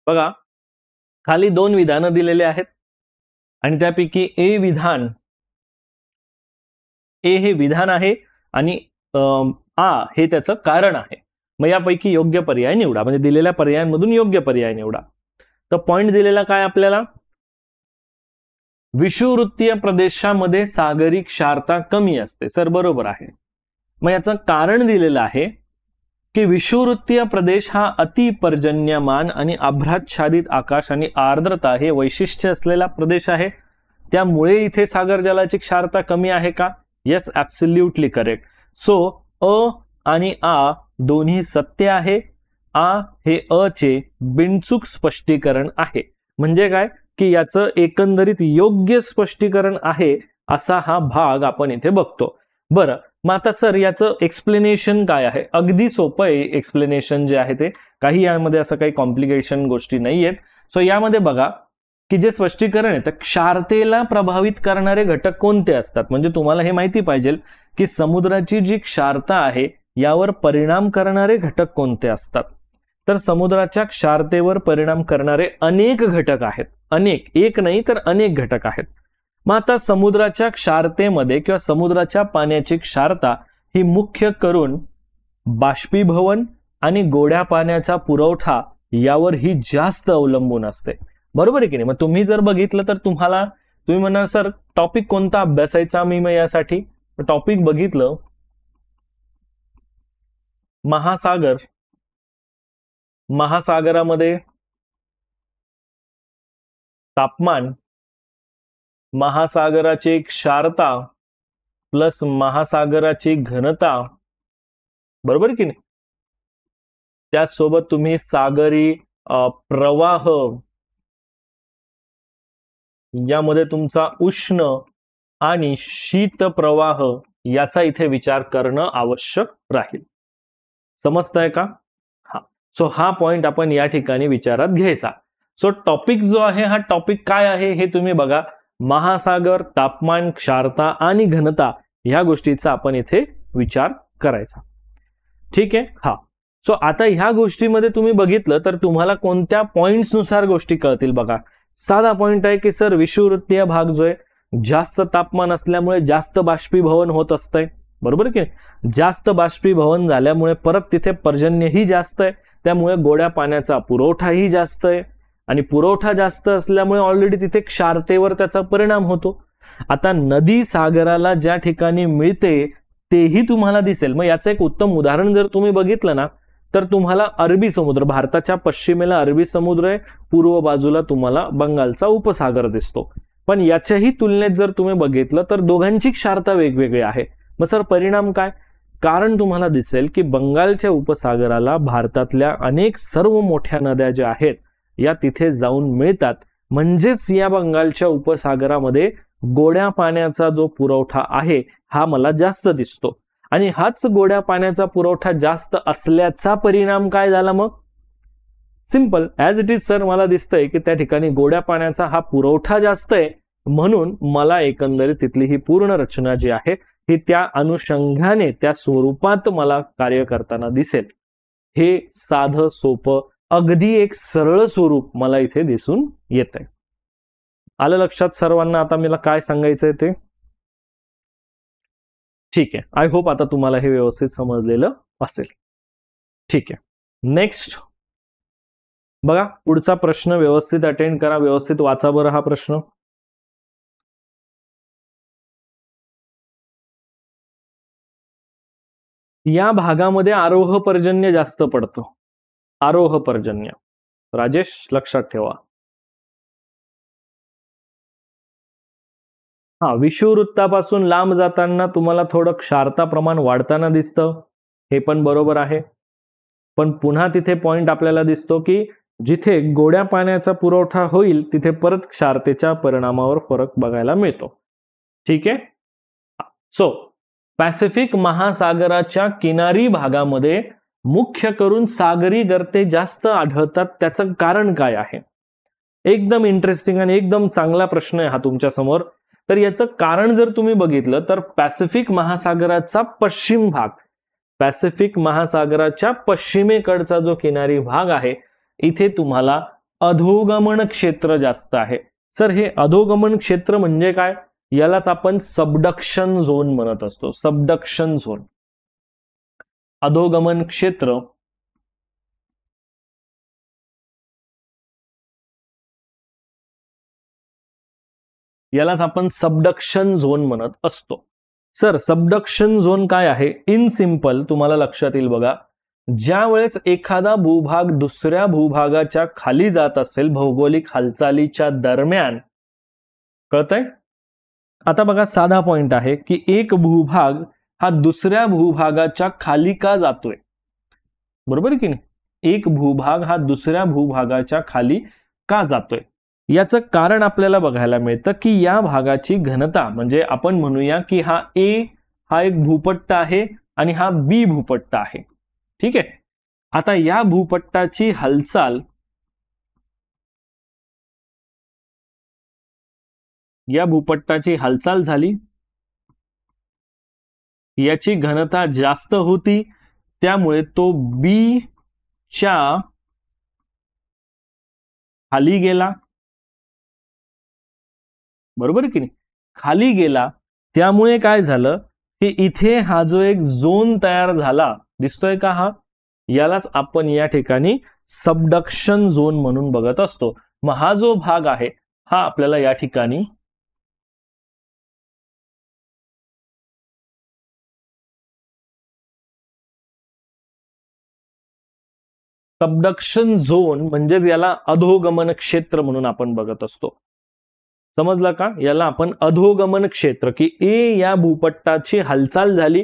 बघा, खाली 2 विधानं दिलेले आहेत आणि त्यापैकी ए विधान, ए हे विधान आहे आणि आ हे त्याचं कारण आहे. मग यापैकी योग्य पर्याय निवडा, म्हणजे दिलेल्या पर्यायांमधून योग्य पर्याय निवडा. तर पॉइंट दिलेला काय आपल्याला, विषुववृत्तीय प्रदेशामध्ये सागरी क्षारता कमी असते. सर बरोबर आहे. मग याचं कारण दिलेलं आहे की विषुववृत्तीय प्रदेश हा अतिपर्जन्यमान आणि अभ्राच्छादित आकाश आणि आर्द्रता हे वैशिष्ट्य असलेला प्रदेश आहे. त्यामुळे इथे सागर जलाची क्षारता कमी आहे का? Yes, absolutely correct. सो अ आणि आ दोन्ही सत्य आहे. आ हे अ चे बिनचूक स्पष्टीकरण आहे. म्हणजे काय की याचं एकंदरीत योग्य स्पष्टीकरण आहे असा हा भाग आपण इथे बघतो. बरं, मग आता सर याचं एक्सप्लेनेशन काय आहे? अगदी सोपं आहे एक्सप्लेनेशन जे आहे ते, काही यामध्ये असं काही कॉम्प्लिकेशन गोष्टी नाही आहेत. सो यामध्ये बघा की जे स्पष्टीकरण आहे तर क्षारतेला प्रभावित करणारे घटक कोणते असतात, म्हणजे तुम्हाला हे माहिती पाहिजे की समुद्राची जी क्षारता आहे यावर परिणाम करणारे घटक कोणते असतात. तर समुद्राच्या क्षारतेवर परिणाम करणारे अनेक घटक आहेत. अनेक, एक नाही तर अनेक घटक आहेत. मग आता समुद्राच्या क्षारतेमध्ये किंवा समुद्राच्या पाण्याची क्षारता ही मुख्य करून बाष्पीभवन आणि गोड्या पाण्याचा पुरवठा यावर ही जास्त अवलंबून असते. बरोबर आहे की नाही? मग तुम्ही जर बघितलं तर तुम्ही म्हणा सर टॉपिक कोणता अभ्यासायचा मी मग यासाठी टॉपिक बघितलं महासागर, महासागरामध्ये तापमान, महासागराची क्षारता प्लस महासागराची घनता, बरोबर की नाही? त्यासोबत तुम्ही सागरी प्रवाह, यामध्ये तुमचा उष्ण आणि शीत प्रवाह याचा इथे विचार करणं आवश्यक राहील. समजतंय का? हा. सो हा पॉइंट आपण या ठिकाणी विचारात घ्यायचा. सो टॉपिक जो आहे हा टॉपिक काय आहे हे तुम्ही बघा. महासागर, तापमान, क्षारता आणि घनता ह्या गोष्टीचा आपण इथे विचार करायचा. ठीक आहे? हा. सो आता ह्या गोष्टीमध्ये तुम्ही बघितलं तर तुम्हाला कोणत्या पॉइंट्स नुसार गोष्टी कळतील बघा. साधा पॉइंट आहे की सर विषुववृत्तीय भाग जो आहे जास्त तापमान असल्यामुळे जास्त बाष्पीभवन होत असतंय. बरोबर की? जास्त बाष्पीभवन झाल्यामुळे परत तिथे पर्जन्यही जास्त आहे, त्यामुळे गोड्या पाण्याचा पुरवठाही जास्त आहे आणि पुरवठा जास्त असल्यामुळे ऑलरेडी तिथे क्षारतेवर त्याचा परिणाम होतो. आता नदी सागराला ज्या ठिकाणी मिळते तेही तुम्हाला दिसेल. मग याचं एक उत्तम उदाहरण जर तुम्ही बघितलं ना तर तुम्हाला अरबी समुद्र, भारताच्या पश्चिमेला अरबी समुद्र आहे, पूर्व बाजूला तुम्हाला बंगालचा उपसागर दिसतो. पण याच्याही तुलनेत जर तुम्ही बघितलं तर दोघांची क्षारता वेगवेगळी आहे. मग सर परिणाम काय? कारण तुम्हाला दिसेल की बंगालच्या उपसागराला भारतातल्या अनेक सर्व मोठ्या नद्या ज्या आहेत या तिथे जाऊन मिळतात. म्हणजेच या बंगालच्या उपसागरामध्ये गोड्या पाण्याचा जो पुरवठा आहे हा मला जास्त दिसतो. आणि हाच गोड्या पाण्याचा पुरवठा जास्त असल्याचा परिणाम काय झाला? मग simple as it is sir, मला दिसतंय की त्या ठिकाणी गोड्या पाण्याचा हा पुरवठा जास्त आहे, म्हणून मला एकंदरीत तिथली ही पूर्ण रचना जी आहे ही त्या अनुषंगाने त्या स्वरूपात मला कार्य करताना दिसेल. हे साधं सोपं अगदी एक सरळ स्वरूप मला इथे दिसून येतंय. आलं लक्षात सर्वांना आता मला काय सांगायचंय ते? ठीक आहे, आय होप आता तुम्हाला हे व्यवस्थित समजलेलं असेल. ठीक आहे, नेक्स्ट बघा, पुढचा प्रश्न व्यवस्थित अटेंड करा, व्यवस्थित वाचा बरं हा प्रश्न. या भागामध्ये आरोह पर्जन्य जास्त पडतं. आरोह पर्जन्य, राजेश लक्षात ठेवा. हा, विषुववृत्तापासून लांब जाताना तुम्हाला थोडं क्षारता प्रमाण वाढताना दिसतं, हे पण बरोबर आहे. पण पुन्हा तिथे पॉइंट आपल्याला दिसतो की जिथे गोड्या पाण्याचा पुरवठा होईल तिथे परत क्षारतेच्या परिणामावर फरक बघायला मिळतो. ठीक आहे. सो पॅसिफिक महासागराच्या किनारी भागामध्ये मुख्य करून सागरी गर्ते जास्त आढळतात. त्याचं कारण काय आहे? एकदम इंटरेस्टिंग आणि एकदम चांगला प्रश्न आहे हा तुमच्या समोर. तर याचं कारण जर तुम्ही बघितलं तर पॅसिफिक महासागराचा पश्चिम भाग, पॅसिफिक महासागराच्या पश्चिमेकडचा जो किनारी भाग आहे इथे तुम्हाला अधोगमन क्षेत्र जास्त आहे. सर, हे अधोगमन क्षेत्र म्हणजे काय? यालाच आपण सबडक्शन झोन म्हणत असतो. सबडक्शन झोन, अधोगमन क्षेत्र, यालाच आपण सबडक्शन झोन म्हणत असतो. सर, सबडक्शन झोन काय आहे? इन सिंपल तुम्हाला लक्षात येईल बघा, ज्या वेळेस एखादा भूभाग दुसऱ्या भूभागाच्या खाली जात असेल भौगोलिक हालचालीच्या दरम्यान, कळतंय? आता बघा, साधा पॉइंट आहे की एक भूभाग हा दुसऱ्या भूभागाच्या खाली का जातोय, बरोबर की नाही? एक भूभाग हा दुसऱ्या भूभागाच्या खाली का जातोय, याचं कारण आपल्याला बघायला मिळतं की या भागाची घनता, म्हणजे आपण म्हणूया की हा ए हा एक भूपट्ट आहे आणि हा बी भूपट्ट आहे. ठीक आहे. आता या भूपट्टाची हालचाल, या भूपट्टाची हालचाल झाली, याची घनता जास्त होती, त्यामुळे तो बी च्या खाली गेला, बरोबर की नाही? खाली गेला, त्यामुळे काय झालं की इथे हा जो एक झोन तयार झाला, दिसतोय का हा, यालाच आपण या ठिकाणी सबडक्शन झोन म्हणून बघत असतो. मग हा जो भाग आहे हा आपल्याला या ठिकाणी सबडक्शन झोन म्हणजेच याला अधोगमन क्षेत्र म्हणून आपण बघत असतो. समजलं का? याला आपण अधोगमन क्षेत्र, की ए या भूपट्टाची हालचाल झाली,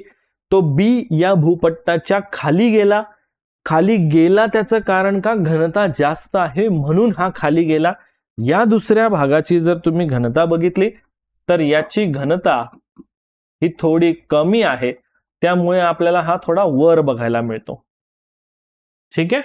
तो बी या भूपट्टाच्या खाली गेला. खाली गेला त्याचं कारण का? घनता जास्त आहे म्हणून हा खाली गेला. या दुसऱ्या भागाची जर तुम्ही घनता बघितली तर याची घनता ही थोडी कमी आहे, त्यामुळे आपल्याला हा थोडा वर बघायला मिळतो. ठीक आहे.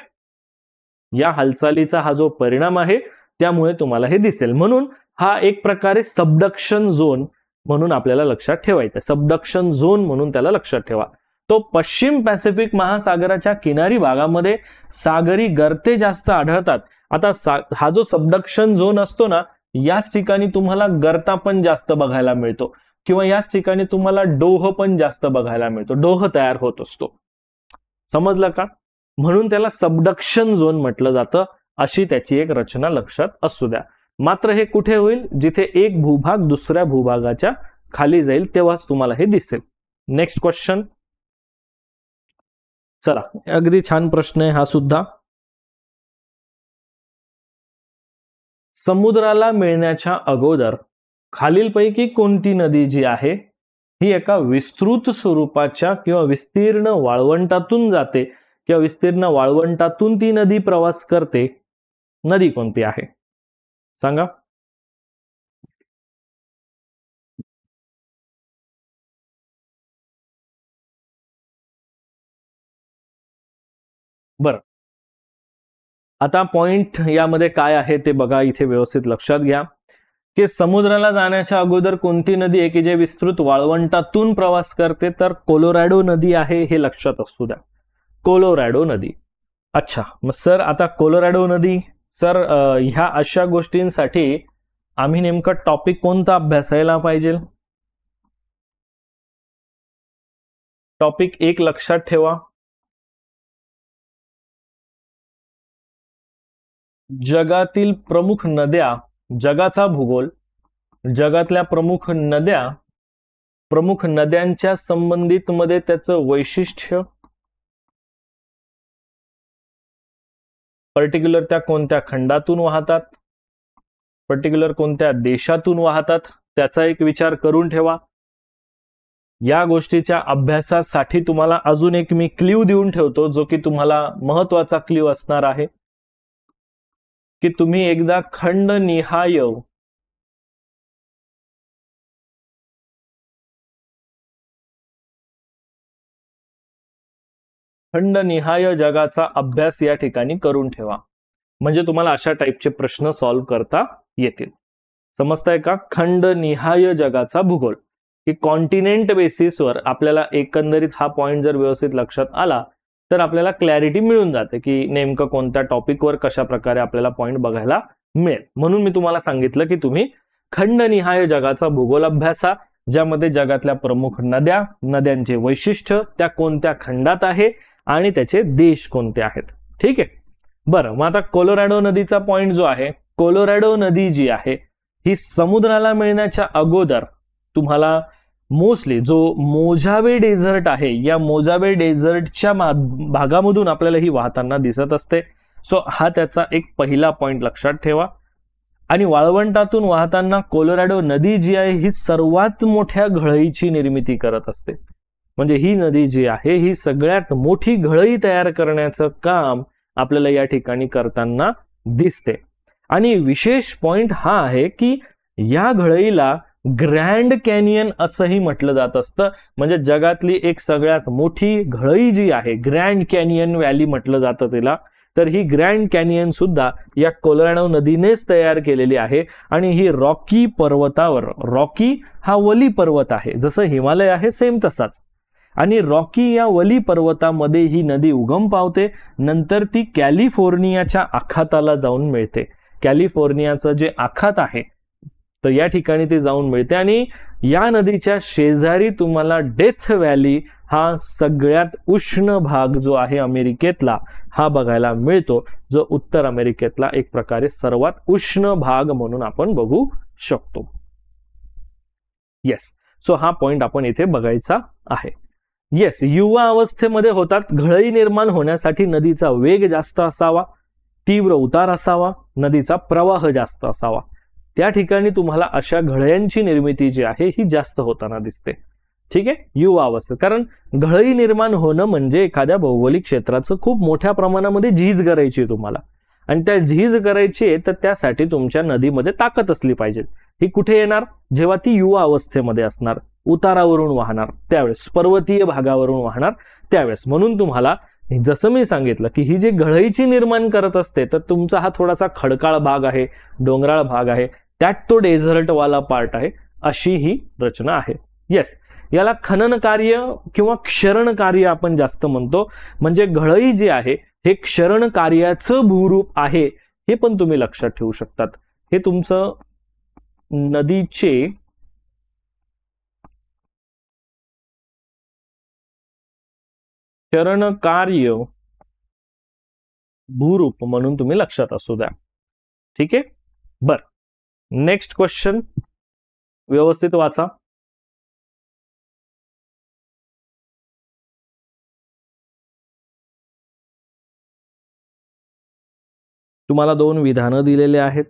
या हालचालीचा हा जो परिणाम आहे त्यामुळे तुम्हाला हे दिसेल. म्हणून हा एक प्रकारे सबडक्शन झोन म्हणून आपल्याला लक्षात ठेवायचा. सबडक्शन झोन म्हणून त्याला लक्षात ठेवा. तो पश्चिम पॅसिफिक महासागराच्या किनारी भागामध्ये सागरी गर्ते जास्त आढळतात. आता हा जो सबडक्शन झोन असतो ना, याच ठिकाणी तुम्हाला गर्ता पण जास्त बघायला मिळतो, किंवा याच ठिकाणी तुम्हाला डोह पण जास्त बघायला मिळतो. डोह तयार होत असतो. समजलं का? म्हणून त्याला सबडक्शन झोन म्हटलं जातं. अशी त्याची एक रचना लक्षात असू द्या. मात्र हे कुठे होईल? जिथे एक भूभाग दुसऱ्या भूभागाच्या खाली जाईल तेव्हाच तुम्हाला हे दिसेल. Next question. चला, अगदी छान प्रश्न आहे हा सुद्धा. समुद्राला मिळण्याच्या अगोदर खालीलपैकी कोणती नदी जी आहे ही एका विस्तृत स्वरूपाच्या किंवा विस्तीर्ण वाळवंटातून जाते, किंवा विस्तीर्ण वाळवंटातून ती नदी प्रवास करते, नदी कोणती आहे सांगा? बरं, आता पॉइंट यामध्ये काय आहे ते बघा, इथे व्यवस्थित लक्षात घ्या की समुद्राला जाण्याच्या अगोदर कोणती नदी आहे की जे विस्तृत वाळवंटातून प्रवास करते, तर कोलोरॅडो नदी आहे, हे लक्षात असू द्या, कोलोरॅडो नदी. अच्छा, मग सर आता कोलोरॅडो नदी, सर ह्या अशा गोष्टींसाठी आम्ही नेमकं टॉपिक कोणता अभ्यासायला पाहिजे? टॉपिक एक लक्षात ठेवा, जगातील प्रमुख नद्या, जगाचा भूगोल, जगातल्या प्रमुख नद्या, प्रमुख नद्यांच्या संबंधित मध्ये त्याचं वैशिष्ट्य, पर्टिक्युलर त्या कोणत्या खंडातून वाहतात, पर्टिक्युलर कोणत्या देशातून वाहतात, त्याचा एक विचार करून ठेवा. या गोष्टीच्या अभ्यासासाठी तुम्हाला अजून एक मी क्ल्यू देऊन ठेवतो, जो की तुम्हाला महत्वाचा क्ल्यू असणार आहे की तुम्ही एकदा खंडनिहाय जगाचा अभ्यास या ठिकाणी करून ठेवा, म्हणजे तुम्हाला अशा टाईपचे प्रश्न सॉल्व्ह करता येतील. समजताय का? खंडनिहाय जगाचा भूगोल, की कॉन्टिनेंट बेसिसवर आपल्याला एकंदरीत हा पॉइंट जर व्यवस्थित लक्षात आला तर आपल्याला क्लॅरिटी मिळून जाते की नेमकं कोणत्या टॉपिकवर कशा प्रकारे आपल्याला पॉइंट बघायला मिळेल. म्हणून मी तुम्हाला सांगितलं की तुम्ही खंडनिहाय जगाचा भूगोल अभ्यासा, ज्यामध्ये जगातल्या प्रमुख नद्या, नद्यांचे वैशिष्ट्य, त्या कोणत्या खंडात आहे आणि त्याचे देश कोणते आहेत. ठीक आहे, बरं. मग आता कोलोरॅडो नदीचा पॉइंट जो आहे, कोलोरॅडो नदी जी आहे ही समुद्राला मिळण्याच्या अगोदर तुम्हाला मोस्टली जो मोजावे डेझर्ट आहे, या मोजावे डेझर्टच्या भागामधून आपल्याला ही वाहताना दिसत असते. सो हा त्याचा एक पहिला पॉइंट लक्षात ठेवा. आणि वाळवंटातून वाहताना कोलोरॅडो नदी जी आहे ही सर्वात मोठ्या घळईची निर्मिती करत असते. म्हणजे ही नदी जी आहे ही सगळ्यात मोठी घळई तयार करण्याचं काम आपल्याला या ठिकाणी करताना दिसते. आणि विशेष पॉइंट हा आहे की या घळईला ग्रँड कॅनियन असंही म्हटलं जात असतं. म्हणजे जगातली एक सगळ्यात मोठी घळई जी आहे, ग्रँड कॅनियन व्हॅली म्हटलं जातं तिला, तर ही ग्रँड कॅनियन सुद्धा या कोलोरॅडो नदीनेच तयार केलेली आहे. आणि ही रॉकी पर्वतावर, रॉकी हा वली पर्वत आहे, जसं हिमालय आहे सेम तसाच, आणि रॉकी या वली पर्वतामध्ये ही नदी उगम पावते. नंतर ती कॅलिफोर्नियाच्या आखाताला जाऊन मिळते. कॅलिफोर्नियाचं जे आखात आहे तर या ठिकाणी ती जाऊन मिळते. आणि या नदीच्या शेजारी तुम्हाला डेथ व्हॅली हा सगळ्यात उष्ण भाग जो आहे अमेरिकेतला हा बघायला मिळतो, जो उत्तर अमेरिकेतला एक प्रकारे सर्वात उष्ण भाग म्हणून आपण बघू शकतो. येस, सो हा पॉइंट आपण इथे बघायचा आहे. येस, युवा अवस्थेमध्ये होतात. घळई निर्माण होण्यासाठी नदीचा वेग जास्त असावा, तीव्र उतार असावा, नदीचा प्रवाह जास्त असावा. त्या ठिकाणी तुम्हाला अशा घळ्यांची निर्मिती जी आहे ही जास्त होताना दिसते. ठीक आहे, युवा अवस्थेत. कारण घळई निर्माण होणं म्हणजे एखाद्या भौगोलिक क्षेत्राचं खूप मोठ्या प्रमाणामध्ये झीज करायची आहे तुम्हाला, आणि त्या झीज करायची आहे तर त्यासाठी तुमच्या नदीमध्ये ताकद असली पाहिजे. ही कुठे येणार? जेव्हा ती युवा अवस्थेमध्ये असणार, उतारावरून वाहणार त्यावेळेस, पर्वतीय भागावरून वाहणार त्यावेळेस. म्हणून तुम्हाला जसं मी सांगितलं की ही जी घळईची निर्माण करत असते तर तुमचा हा थोडासा खडकाळ भाग आहे, डोंगराळ भाग आहे, त्यात तो डेझर्टवाला पार्ट आहे, अशी ही रचना आहे. येस, याला खनन कार्य किंवा क्षरण कार्य आपण जास्त म्हणतो. म्हणजे घळई जी आहे हे क्षरण कार्याचं भूरूप आहे, हे पण तुम्ही लक्षात ठेवू शकतात. हे तुमचं नदीचे क्षरण कार्य भूरूप म्हणून तुम्ही लक्षात असू द्या. ठीक आहे, बर. नेक्स्ट क्वेश्चन व्यवस्थित वाचा. तुम्हाला 2 विधानं दिलेले आहेत.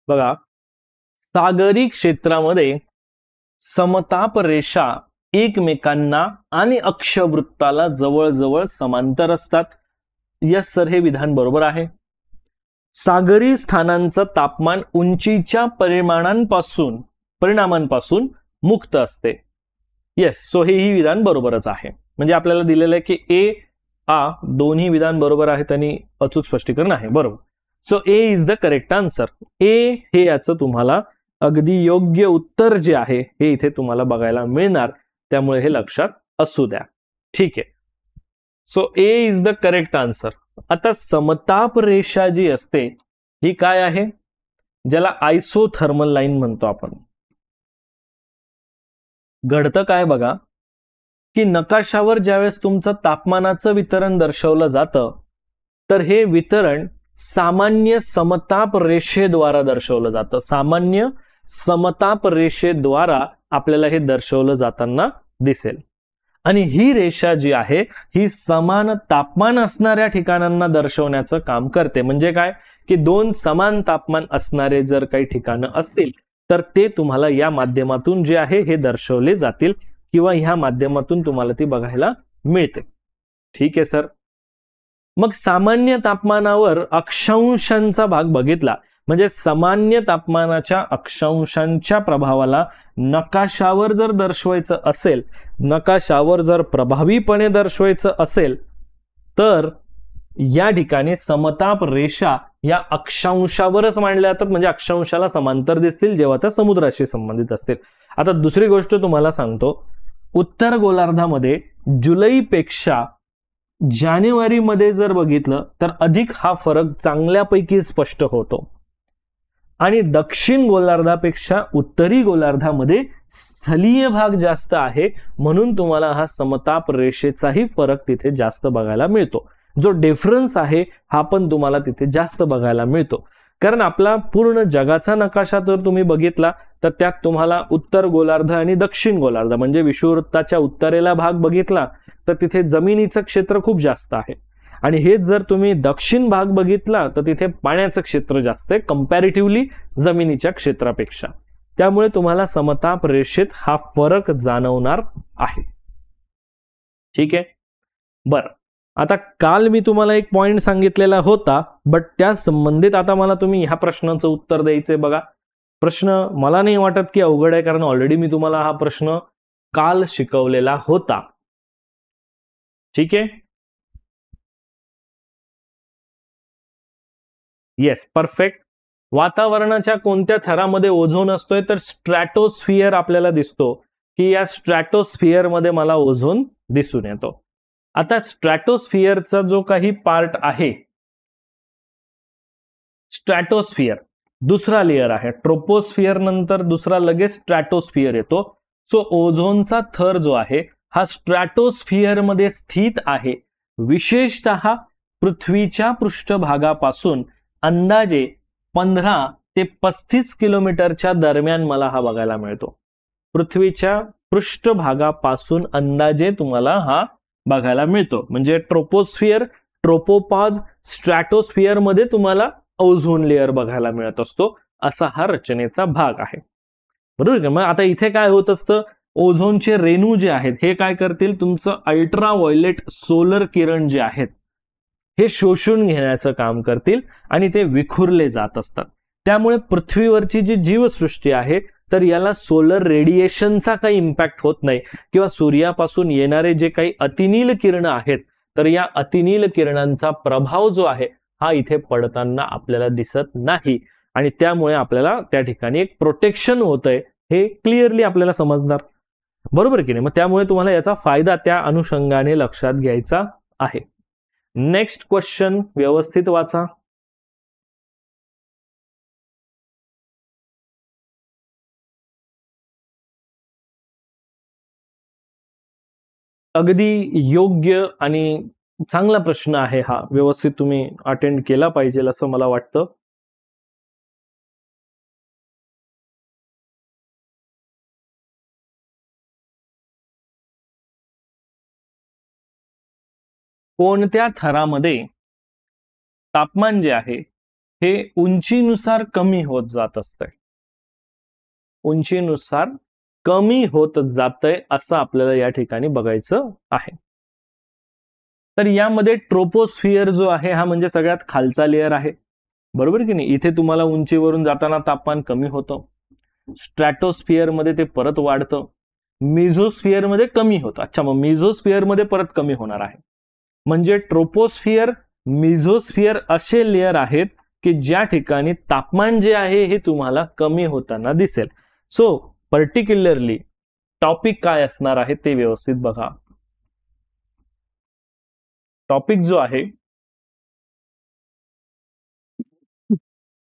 बघा, सागरी क्षेत्रामध्ये समताप रेषा एकमेकांना आणि अक्षवृत्ताला जवळजवळ समांतर असतात. यस सर, हे विधान बरोबर आहे. सागरी स्थानांचं तापमान उंचीच्या परिणामांपासून मुक्त असते. येस, सो हेही विधान बरोबरच आहे. म्हणजे आपल्याला दिलेलं आहे की ए आ दोन्ही विधान बरोबर आहेत आणि अचूक स्पष्टीकरण आहे. बरोबर. So A is the correct answer. A हे याचं तुम्हाला अगदी योग्य उत्तर जे आहे हे इथे तुम्हाला बघायला मिळणार, त्यामुळे हे लक्षात असू द्या. ठीक आहे. So A is the correct answer. आता समताप रेषा जी असते ही काय आहे, ज्याला आयसोथर्मल लाईन म्हणतो आपण. घडतं काय बघा की नकाशावर ज्यावेळेस तुमचं तापमानाचं वितरण दर्शवलं जातं तर हे वितरण सामान्य समताप रेषेद्वारा दर्शवलं जातं. सामान्य समताप रेषेद्वारा आपल्याला हे दर्शवलं जाताना दिसेल. आणि ही रेषा जी आहे ही समान तापमान असणाऱ्या ठिकाणांना दर्शवण्याचं काम करते. म्हणजे काय की दोन समान तापमान असणारे जर काही ठिकाणं असतील तर ते तुम्हाला या माध्यमातून जे आहे हे दर्शवले जातील किंवा ह्या माध्यमातून तुम्हाला ती बघायला मिळते. ठीक आहे सर. मग सामान्य तापमानावर अक्षांशांचा भाग बघितला म्हणजे सामान्य तापमानाच्या अक्षांशांच्या प्रभावाला नकाशावर जर दर्शवायचं असेल, नकाशावर जर प्रभावीपणे दर्शवायचं असेल तर या ठिकाणी समताप रेषा या अक्षांशावरच मांडल्या जातात. म्हणजे अक्षांशाला समांतर दिसतील जेव्हा त्या समुद्राशी संबंधित असतील. आता दुसरी गोष्ट तुम्हाला सांगतो, उत्तर गोलार्धामध्ये जुलैपेक्षा जानेवारीमध्ये जर बघितलं तर अधिक हा फरक चांगल्यापैकी स्पष्ट होतो. आणि दक्षिण गोलार्धापेक्षा उत्तरी गोलार्धामध्ये स्थलीय भाग जास्त आहे, म्हणून तुम्हाला हा समताप रेषेचाही फरक तिथे जास्त बघायला मिळतो. जो डिफरन्स आहे हा पण तुम्हाला तिथे जास्त बघायला मिळतो. कारण आपला पूर्ण जगाचा नकाशा जर तुम्ही बघितला तर त्यात तुम्हाला उत्तर गोलार्ध आणि दक्षिण गोलार्ध म्हणजे विषुववृत्ताच्या उत्तरेला भाग बघितला तर तिथे जमिनीचं क्षेत्र खूप जास्त आहे. आणि हेच जर तुम्ही दक्षिण भाग बघितला तर तिथे पाण्याचं क्षेत्र जास्त आहे कंपॅरेटिव्हली जमिनीच्या क्षेत्रापेक्षा. त्यामुळे तुम्हाला समताप रेषेत हा फरक जाणवणार आहे. ठीक आहे. बरं, आता काल मी तुम्हाला एक पॉइंट सांगितलेला होता, बट त्या संबंधित आता मला तुम्ही ह्या प्रश्नाचं उत्तर द्यायचंय. बघा, प्रश्न मला नाही वाटत की अवघड आहे, कारण ऑलरेडी मी तुम्हाला हा प्रश्न काल शिकवलेला होता. ठीक आहे. Yes, perfect. वातावरणाच्या कोणत्या थरामध्ये ओझोन असतोय तर स्ट्रॅटोस्फिअर आपल्याला दिसतो की या स्ट्रॅटोस्फिअर मध्ये मला ओझोन दिसून येतो. आता स्ट्रॅटोस्फिअरचा जो काही पार्ट आहे, स्ट्रॅटोस्फिअर दुसरा लेअर आहे. ट्रोपोस्फिअर नंतर दुसरा लगेच स्ट्रॅटोस्फिअर येतो. सो ओझोनचा थर जो आहे हा स्ट्रॅटोस्फिअर मध्ये स्थित आहे. विशेषतः पृथ्वीच्या पृष्ठभागापासून अंदाजे 15 ते 35 किलोमीटरच्या दरम्यान मला हा बघायला मिळतो. पृथ्वीच्या पृष्ठभागापासून अंदाजे तुम्हाला हा बघायला मिळतो. म्हणजे ट्रोपोस्फिअर, ट्रोपोपॉज, स्ट्रॅटोस्फिअर मध्ये तुम्हाला ओझोन लेअर बघायला मिळत असतो. असा हा रचनेचा भाग आहे. बरोबर. मग आता इथे काय होत असतं, ओझोनचे रेणू जे आहेत हे काय करतील, तुमचं अल्ट्रा व्हायोलेट सोलर किरण जे आहेत हे शोषून घेण्याचं काम करतील आणि ते विखुरले जात असतात. त्यामुळे पृथ्वीवरची जी जीवसृष्टी आहे तर याला सोलर रेडिएशनचा काही इम्पॅक्ट होत नाही किंवा सूर्यापासून येणारे जे काही अतिनील किरण आहेत तर या अतिनील किरणांचा प्रभाव जो आहे हा इथे पडताना आपल्याला दिसत नाही आणि त्यामुळे आपल्याला त्या ठिकाणी एक प्रोटेक्शन होतंय हे क्लिअरली आपल्याला समजणार. बरोबर की नाही. मग त्यामुळे तुम्हाला याचा फायदा त्या अनुषंगाने लक्षात घ्यायचा आहे. नेक्स्ट क्वेश्चन व्यवस्थित वाचा. अगदी योग्य आणि चांगला प्रश्न आहे हा. व्यवस्थित तुम्ही अटेंड केला पाहिजे असं मला वाटतं. कोणत्या थरामध्ये तापमान जे आहे हे उंचीनुसार कमी होत जात असते. उंचीनुसार कमी होत जातंय असं आपल्याला या ठिकाणी बघायचं आहे. तर यामध्ये ट्रोपोस्फिअर जो आहे हा म्हणजे सगळ्यात खालचा लेअर आहे, बरोबर की नाही. इथे तुम्हाला उंचीवरून जाताना तापमान कमी होतं. स्ट्रॅटोस्फिअर मध्ये ते परत वाढतं. मिझोस्फिअर मध्ये कमी होतं. अच्छा, मग मिझोस्फिअर मध्ये परत कमी होणार आहे. म्हणजे ट्रोपोस्फिअर, मिझोस्फिअर असे लेअर आहेत की ज्या ठिकाणी तापमान जे आहे हे तुम्हाला कमी होताना दिसेल. सो पर्टिक्युलरली टॉपिक काय असणार आहे ते व्यवस्थित बघा. टॉपिक जो आहे,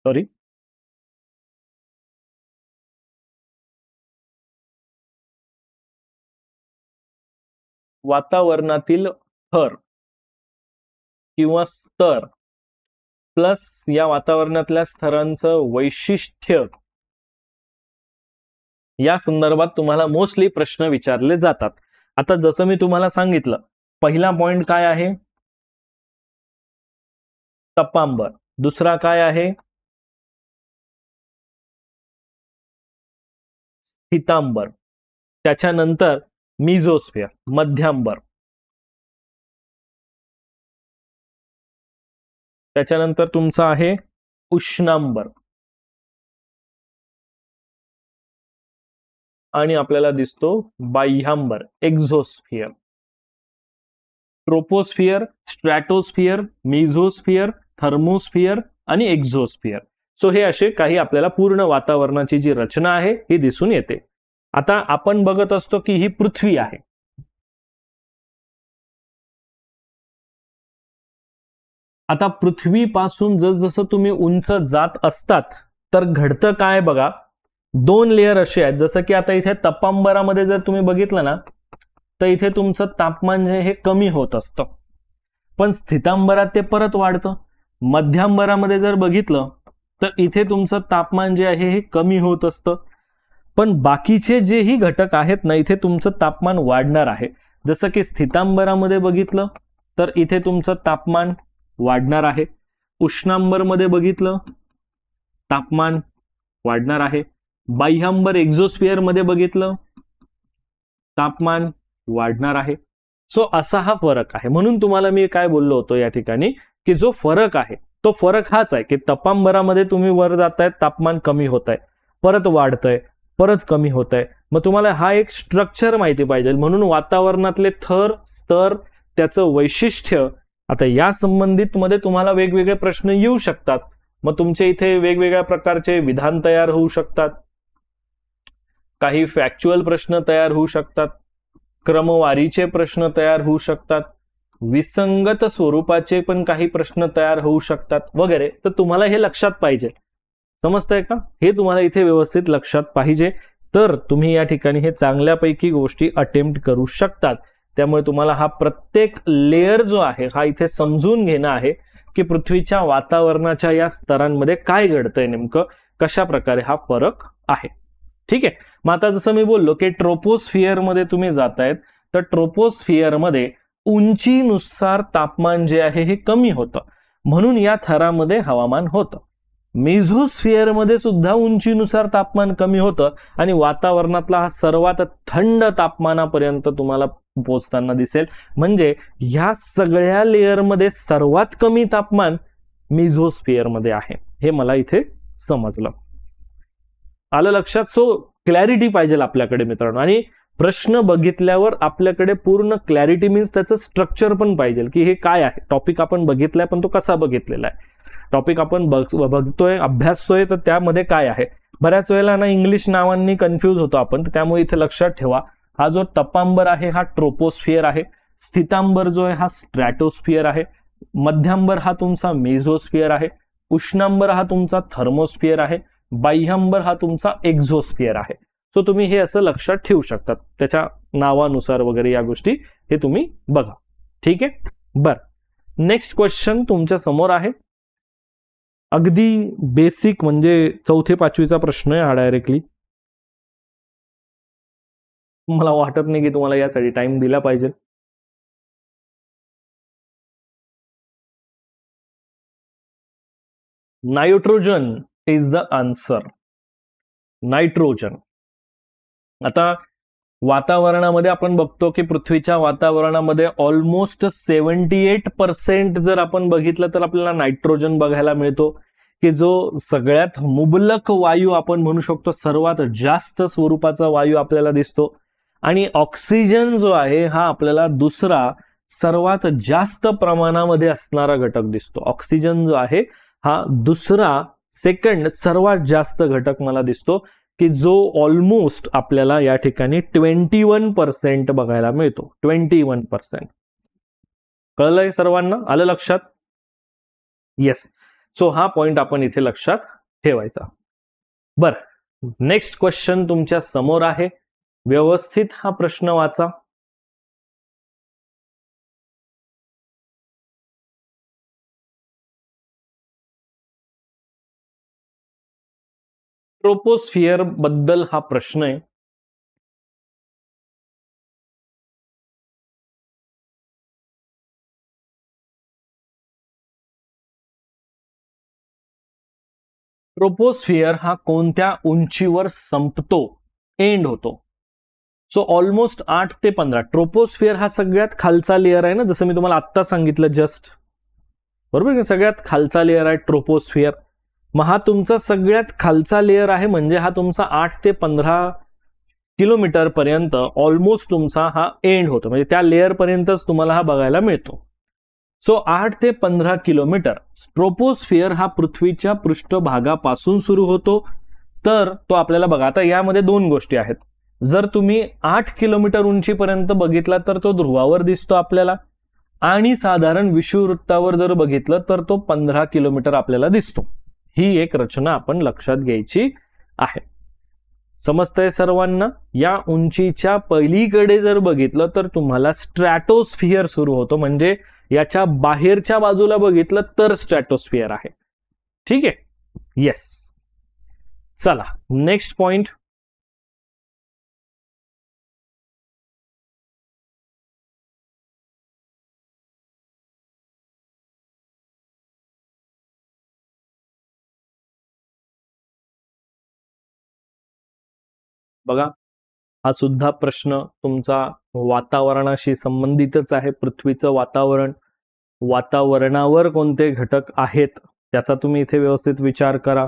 सॉरी, वातावरणातील थर किंवा स्तर प्लस या वातावरणातल्या स्तरांचं वैशिष्ट्य या संदर्भात तुम्हाला मोस्टली प्रश्न विचारले जातात. आता जसं मी तुम्हाला सांगितलं, पहिला पॉइंट काय आहे, तपांबर. दुसरा काय आहे, स्थितांबर. त्याच्यानंतर मिझोस्फिअर, मध्यांबर. त्याच्यानंतर तुमचा आहे उष्णांबर. आणि आपल्याला दिसतो बाह्यांबर, एक्झोस्फिअर. ट्रोपोस्फिअर, स्ट्रॅटोस्फिअर, मिझोस्फिअर, थर्मोस्फिअर आणि एक्झोस्फिअर. सो हे असे काही आपल्याला पूर्ण वातावरणाची जी रचना आहे ही दिसून येते. आता आपण बघत असतो की ही पृथ्वी आहे. आता पृथ्वीपासून जसजसं तुम्ही उंच जात असतात तर घडतं काय बघा, दोन लेअर असे आहेत. जसं की आता इथे तपांबरामध्ये जर तुम्ही बघितलं ना तर इथे तुमचं तापमान जे हे कमी होत असतं, पण स्थितांबरात ते परत वाढतं. मध्यांबरामध्ये जर बघितलं तर इथे तुमचं तापमान जे आहे हे कमी होत असतं, पण बाकीचे जेही घटक आहेत ना इथे तुमचं तापमान वाढणार आहे. जसं की स्थितांबरामध्ये बघितलं तर इथे तुमचं तापमान वाढणार आहे. उष्णांबरमध्ये बघितलं तापमान वाढणार आहे. बाह्यांबर एक्झोस्फिअर मध्ये बघितलं तापमान वाढणार आहे. सो असा हा फरक आहे. म्हणून तुम्हाला मी काय बोललो होतो या ठिकाणी की जो फरक आहे तो फरक हाच आहे की तपांबरामध्ये तुम्ही वर जाताय, तापमान कमी होत आहे, परत वाढतंय, परत कमी होत आहे. मग तुम्हाला हा एक स्ट्रक्चर माहिती पाहिजे. म्हणून वातावरणातले थर, स्तर, त्याचं वैशिष्ट्य, आता या संबंधित मध्ये तुम्हाला वेगवेगळे प्रश्न येऊ शकतात. मग तुमच्या इथे वेगवेगळ्या प्रकारचे विधान तयार होऊ शकतात, काही फॅक्च्युअल प्रश्न तयार होऊ शकतात, क्रमवारीचे प्रश्न तयार होऊ शकतात, विसंगत स्वरूपाचे पण काही प्रश्न तयार होऊ शकतात वगैरे. तर तुम्हाला हे लक्षात पाहिजे. समजतंय का? हे तुम्हाला इथे व्यवस्थित लक्षात पाहिजे, तर तुम्ही या ठिकाणी हे चांगल्यापैकी गोष्टी अटेम्प्ट करू शकतात. त्यामुळे तुम्हाला हा प्रत्येक लेअर जो आहे हा इथे समजून घेणं आहे की पृथ्वीच्या वातावरणाच्या या स्तरांमध्ये काय घडतंय, नेमकं कशा प्रकारे हा फरक आहे. ठीक आहे. मग आता जसं मी बोललो की ट्रोपोस्फिअर मध्ये तुम्ही जातायत तर ट्रोपोस्फिअर मध्ये उंचीनुसार तापमान जे आहे हे कमी होतं, म्हणून या थरामध्ये हवामान होतं. मेझोस्फिअर मध्ये सुद्धा उंचीनुसार तापमान कमी होतं आणि वातावरणातला हा सर्वात थंड तापमानापर्यंत तुम्हाला पोहोचताना दिसेल. म्हणजे ह्या सगळ्या लेअरमध्ये सर्वात कमी तापमान मेझोस्फिअर मध्ये आहे. हे मला इथे समजलं. आलं लक्षात? सो क्लॅरिटी पाहिजे आपल्याकडे मित्रांनो. आणि प्रश्न बघितल्यावर आपल्याकडे पूर्ण क्लॅरिटी मीन्स त्याचं स्ट्रक्चर पण पाहिजे की हे काय आहे. टॉपिक आपण बघितलाय पण तो कसा बघितलेला आहे, टॉपिक आपण बघतोय, अभ्यासतोय, तर त्यामध्ये काय आहे. बऱ्याच वेळेला ना इंग्लिश नावांनी कन्फ्यूज होतो आपण, तर त्यामुळे इथे लक्षात ठेवा, हा जो तपांबर आहे हा ट्रोपोस्फिअर आहे, स्थितांबर जो आहे हा स्ट्रॅटोस्फिअर आहे, मध्यांबर हा तुमचा मेझोस्फिअर आहे, उष्णांबर हा तुमचा थर्मोस्फिअर आहे, बाह्यांबर हा तुमचा एक्झोस्फिअर आहे. सो तुम्ही हे असं लक्षात ठेवू शकतात त्याच्या नावानुसार वगैरे या गोष्टी हे तुम्ही बघा. ठीक आहे. बर, नेक्स्ट क्वेश्चन तुमच्या समोर आहे. अगदी बेसिक म्हणजे चौथे पाचवीचा प्रश्न आहे हा डायरेक्टली. मला वाटत नाही की तुम्हाला यासाठी टाइम दिला पाहिजे. Nitrogen is the answer. Nitrogen. आता वातावरणामध्ये आपण बघतो की पृथ्वीच्या वातावरणामध्ये ऑलमोस्ट 78% जर आपण बघितलं तर आपल्याला नायट्रोजन बघायला मिळतो, की जो सगळ्यात मुबलक वायू आपण म्हणू शकतो, सर्वात जास्त स्वरूपाचा वायू आपल्याला दिसतो. आणि ऑक्सिजन जो आहे हा आपल्याला दुसरा सर्वात जास्त प्रमाणामध्ये असणारा घटक दिसतो. ऑक्सिजन जो आहे हा दुसरा सेकंड सर्वात जास्त घटक मला दिसतो, की जो ऑलमोस्ट आपल्याला या ठिकाणी 21% बघायला मिळतो. 21%. कळलंय सर्वांना? आलं लक्षात? येस. सो हा पॉइंट आपण इथे लक्षात ठेवायचा. बर, नेक्स्ट क्वेश्चन तुमच्या समोर आहे. व्यवस्थित हा प्रश्न वाचा. ट्रोपोस्फियर बद्दल हा प्रश्न आहे. ट्रोपोस्फियर हा कोणत्या उंचीवर संपतो, एंड होतो? सो ऑलमोस्ट 8 ते 15. ट्रोपोस्फियर हा सगळ्यात खालचा लेअर आहे ना, जसं मी तुम्हाला आत्ता सांगितलं जस्ट, बरोबर. सगळ्यात खालचा लेअर आहे ट्रोपोस्फियर. मग हा तुमचा सगळ्यात खालचा लेअर आहे, म्हणजे हा तुमचा 8 ते 15 किलोमीटर पर्यंत ऑलमोस्ट तुमचा हा एंड होतो, म्हणजे त्या लेअर पर्यंतच तुम्हाला हा बघायला मिळतो. सो 8 ते 15 किलोमीटर ट्रोपोस्फियर हा पृथ्वीच्या पृष्ठभागापासून सुरू होतो. तर तो आपल्याला बघा, आता यामध्ये दोन गोष्टी आहेत. जर तुम्ही 8 किलोमीटर उंचीपर्यंत बघितला तर तो ध्रुवावर दिसतो आपल्याला, आणि साधारण विषुववृत्तावर जर बघितलं तर तो 15 किलोमीटर आपल्याला दिसतो. ही एक रचना आपण लक्षात घ्यायची आहे. समजतंय सर्वांना? या उंचीच्या पलीकडे जर बघितलं तर तुम्हाला स्ट्रॅटोस्फियर सुरू होतो, म्हणजे याच्या बाहेरच्या बाजूला बघितलं तर स्ट्रॅटोस्फियर आहे. ठीक आहे. येस. चला नेक्स्ट पॉइंट. बघा, हा सुद्धा प्रश्न तुमचा वातावरणाशी संबंधितच आहे. पृथ्वीचं वातावरण, वातावरणावर कोणते घटक आहेत त्याचा तुम्ही इथे व्यवस्थित विचार करा.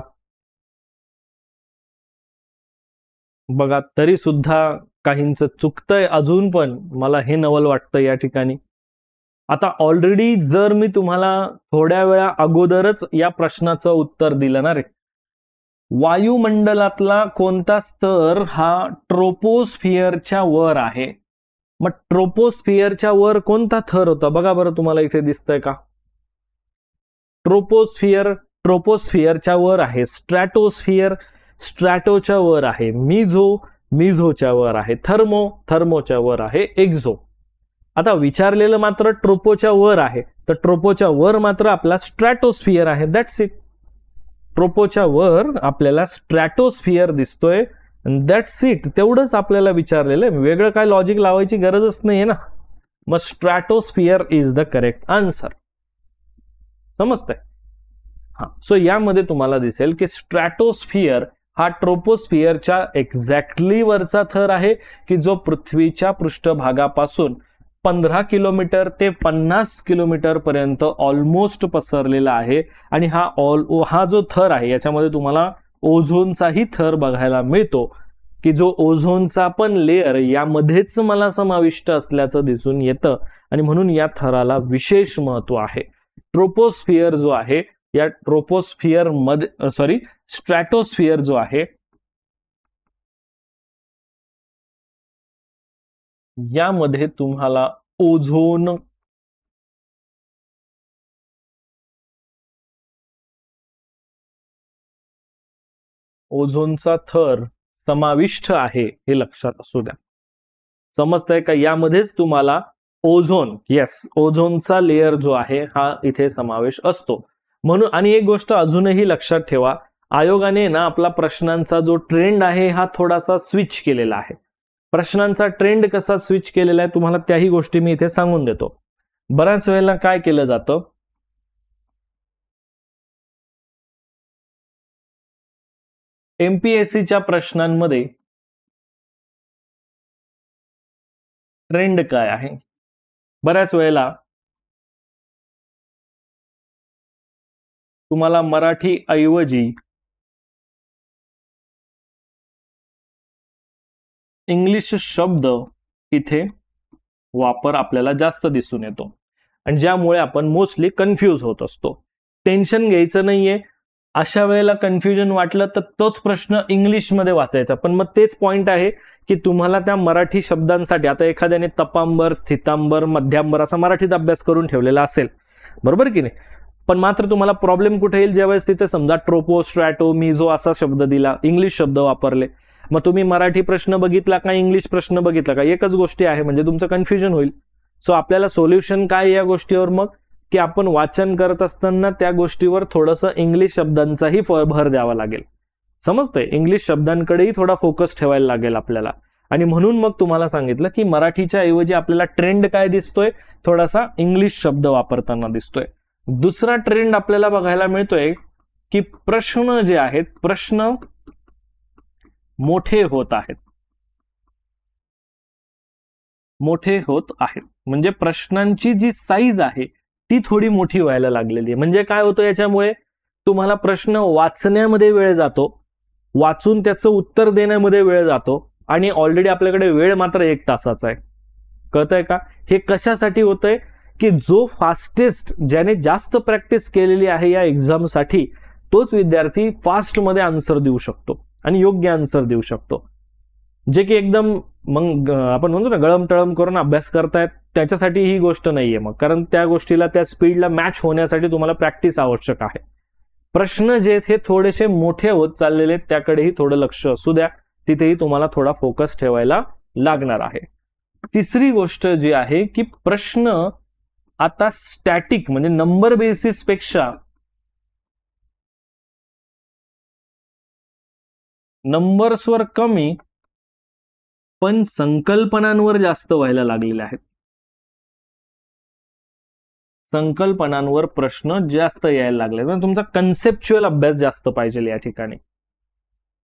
बघा, तरी सुद्धा काहींचं चुकतंय अजून पण, मला हे नवल वाटतं या ठिकाणी. आता ऑलरेडी जर मी तुम्हाला थोड्या वेळा अगोदरच या प्रश्नाचं उत्तर दिलं ना रे, वायुमंडलातला कोणता स्तर हा ट्रोपोस्फियरच्या वर आहे? मग ट्रोपोस्फियरच्या वर कोणता थर होता बघा बरं, तुम्हाला इथे दिसतंय का? ट्रोपोस्फियरच्या वर आहे स्ट्रॅटोस्फियर, स्ट्रॅटोच्या वर आहे मिझोच्या वर आहे थर्मोच्या वर आहे एक्झो. आता विचारलेलं मात्र ट्रोपोच्या वर आहे, तर ट्रोपोच्या वर मात्र आपला स्ट्रॅटोस्फियर आहे. That's it. ट्रोपोच्या वर आपल्याला स्ट्रॅटोस्फियर दिसतोय, दॅट्स इट. तेवढंच आपल्याला विचारलेलं आहे, वेगळं काय लॉजिक लावायची गरजच नाहीये ना. मग स्ट्रॅटोस्फियर इज द करेक्ट आन्सर. समजतंय? हा. सो यामध्ये तुम्हाला दिसेल की स्ट्रॅटोस्फियर हा ट्रोपोस्फियरच्या एक्झॅक्टली वरचा थर आहे, की जो पृथ्वीच्या पृष्ठभागापासून 15 किलोमीटर ते 50 किलोमीटर पर्यंत ऑलमोस्ट पसरलेला आहे. आणि हा जो थर आहे याच्यामध्ये तुम्हाला ओझोनचाही थर बघायला मिळतो, की जो ओझोनचा पण लेअर यामध्येच मला समाविष्ट असल्याचं दिसून येतं, आणि म्हणून या थराला विशेष महत्व आहे. ट्रोपोस्फियर जो आहे, या ट्रोपोस्फियर मध्ये स्ट्रॅटोस्फियर जो आहे यामध्ये तुम्हाला ओझोनचा थर समाविष्ट आहे, हे लक्षात असू द्या. समजतंय का? यामध्येच तुम्हाला ओझोनचा लेअर जो आहे हा इथे समावेश असतो. म्हणून आणि एक गोष्ट अजूनही लक्षात ठेवा, आयोगाने ना आपला प्रश्नांचा जो ट्रेंड आहे हा थोडासा स्विच केलेला आहे. प्रश्नांचा ट्रेंड कसा स्विच केलेला आहे तुम्हाला त्याही गोष्टी मी इथे सांगून देतो. बऱ्याच वेळेला काय केलं जातं, एमपीएससीच्या प्रश्नांमध्ये ट्रेंड काय आहे. बऱ्याच वेळेला तुम्हाला मराठी ऐवजी इंग्लिश शब्द इथे वापर आपल्याला जास्त दिसून येतो आणि ज्यामुळे आपण मोस्टली कन्फ्यूज होत असतो. टेन्शन घ्यायचं नाहीये. अशा वेळेला कन्फ्युजन वाटलं तर तोच प्रश्न इंग्लिशमध्ये वाचायचा. पण मग तेच पॉइंट आहे की तुम्हाला त्या मराठी शब्दांसाठी आता एखाद्याने तपांबर, स्थितांबर, मध्यांबर असा मराठीत अभ्यास करून ठेवलेला असेल, बरोबर की नाही, पण मात्र तुम्हाला प्रॉब्लेम कुठे येईल ज्यावेळेस तिथे समजा ट्रोपो, स्ट्रॅटो, मिझो असा शब्द दिला, इंग्लिश शब्द वापरले, मग तुम्ही मराठी प्रश्न बघितला का इंग्लिश प्रश्न बघितला का एकच गोष्टी आहे, म्हणजे तुमचं कन्फ्युजन होईल. सो आपल्याला सोल्युशन काय या गोष्टीवर मग की आपण वाचन करत असताना त्या गोष्टीवर थोडंसं इंग्लिश शब्दांचाही भर द्यावा लागेल. समजतंय, इंग्लिश शब्दांकडेही थोडा फोकस ठेवायला लागेल आपल्याला. आणि म्हणून मग तुम्हाला सांगितलं की मराठीच्या ऐवजी आपल्याला ट्रेंड काय दिसतोय, थोडासा इंग्लिश शब्द वापरताना दिसतोय. दुसरा ट्रेंड आपल्याला बघायला मिळतोय की प्रश्न जे आहेत, प्रश्न मोठे होत आहेत. मोठे होत आहेत म्हणजे प्रश्नांची जी साईज आहे ती थोडी मोठी व्हायला लागलेली आहे. म्हणजे काय होतं, याच्यामुळे तुम्हाला प्रश्न वाचण्यामध्ये वेळ जातो, वाचून त्याचं उत्तर देण्यामध्ये वेळ जातो आणि ऑलरेडी आपल्याकडे वेळ मात्र 1 तासाचा आहे. कळतंय का? हे कशासाठी होतंय की जो फास्टेस्ट, ज्याने जास्त प्रॅक्टिस केलेली आहे या एक्झामसाठी, तोच विद्यार्थी फास्टमध्ये आन्सर देऊ शकतो आणि योग्य आन्सर देऊ शकतो. जे की एकदम मग आपण म्हणतो ना गळमटळम करून अभ्यास करतायत, त्याच्यासाठी ही गोष्ट नाहीये मग, कारण त्या गोष्टीला, त्या स्पीडला मॅच होण्यासाठी तुम्हाला प्रॅक्टिस आवश्यक आहे. प्रश्न जे आहेत हे थोडेसे मोठे होत चाललेले, त्याकडेही थोडं लक्ष असू द्या, तिथेही तुम्हाला थोडा फोकस ठेवायला लागणार आहे. तिसरी गोष्ट जी आहे की प्रश्न आता स्टॅटिक म्हणजे नंबर बेसिस पेक्षा नंबर्सवर कमी पण संकल्पनांवर जास्त व्हायला लागलेले आहेत. संकल्पनांवर प्रश्न जास्त यायला लागले, म्हणजे तुमचा कन्सेप्च्युअल अभ्यास जास्त पाहिजे या ठिकाणी.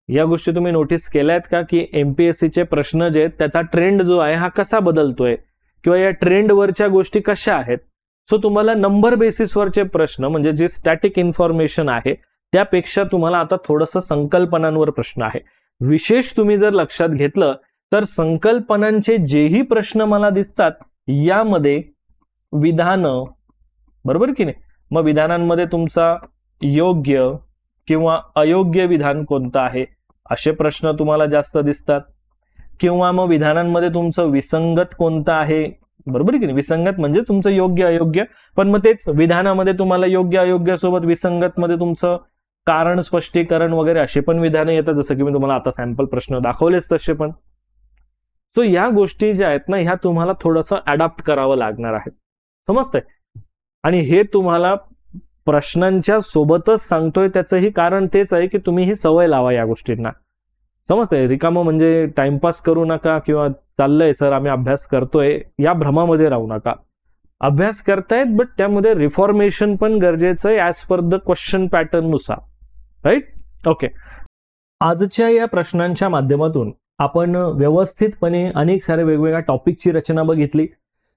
या गोष्टी तुम्ही नोटीस केल्यात का की एमपीएससीचे प्रश्न जे आहेत त्याचा ट्रेंड जो आहे हा कसा बदलतोय किंवा या ट्रेंडवरच्या गोष्टी कशा आहेत. सो तुम्हाला नंबर बेसिसवरचे प्रश्न म्हणजे जे स्टॅटिक इन्फॉर्मेशन आहे त्यापेक्षा तुम्हाला आता थोडंसं संकल्पनांवर प्रश्न आहे. विशेष तुम्ही जर लक्षात घेतलं तर संकल्पनांचे जेही प्रश्न मला दिसतात यामध्ये विधानं, बरोबर की नाही, मग विधानांमध्ये तुमचा योग्य किंवा अयोग्य विधान कोणतं आहे असे प्रश्न तुम्हाला जास्त दिसतात. किंवा मग विधानांमध्ये तुमचं विसंगत कोणतं आहे, बरोबर की नाही, विसंगत म्हणजे तुमचं योग्य अयोग्य, पण मग तेच विधानामध्ये तुम्हाला योग्य अयोग्य सोबत विसंगत मध्ये तुमचं कारण स्पष्टीकरण वगैरे असे पण विधानं येतात, जसं की मी तुम्हाला आता सॅम्पल प्रश्न दाखवलेच तसे पण. सो या गोष्टी ज्या आहेत ना ह्या तुम्हाला थोडंसं अडॅप्ट करावं लागणार आहे. समजतंय? आणि हे तुम्हाला प्रश्नांच्या सोबतच सांगतोय त्याचंही कारण तेच आहे की तुम्ही ही सवय लावा या गोष्टींना. समजतंय? रिकामं म्हणजे टाइमपास करू नका किंवा चाललंय सर आम्ही अभ्यास करतोय या भ्रमामध्ये राहू नका. अभ्यास करतायत बट त्यामध्ये रिफॉर्मेशन पण गरजेचं आहे as per the question pattern नुसार. राईट? ओके. आजच्या या प्रश्नांच्या माध्यमातून आपण व्यवस्थितपणे अनेक सारे वेगवेगळ्या टॉपिकची रचना बघितली.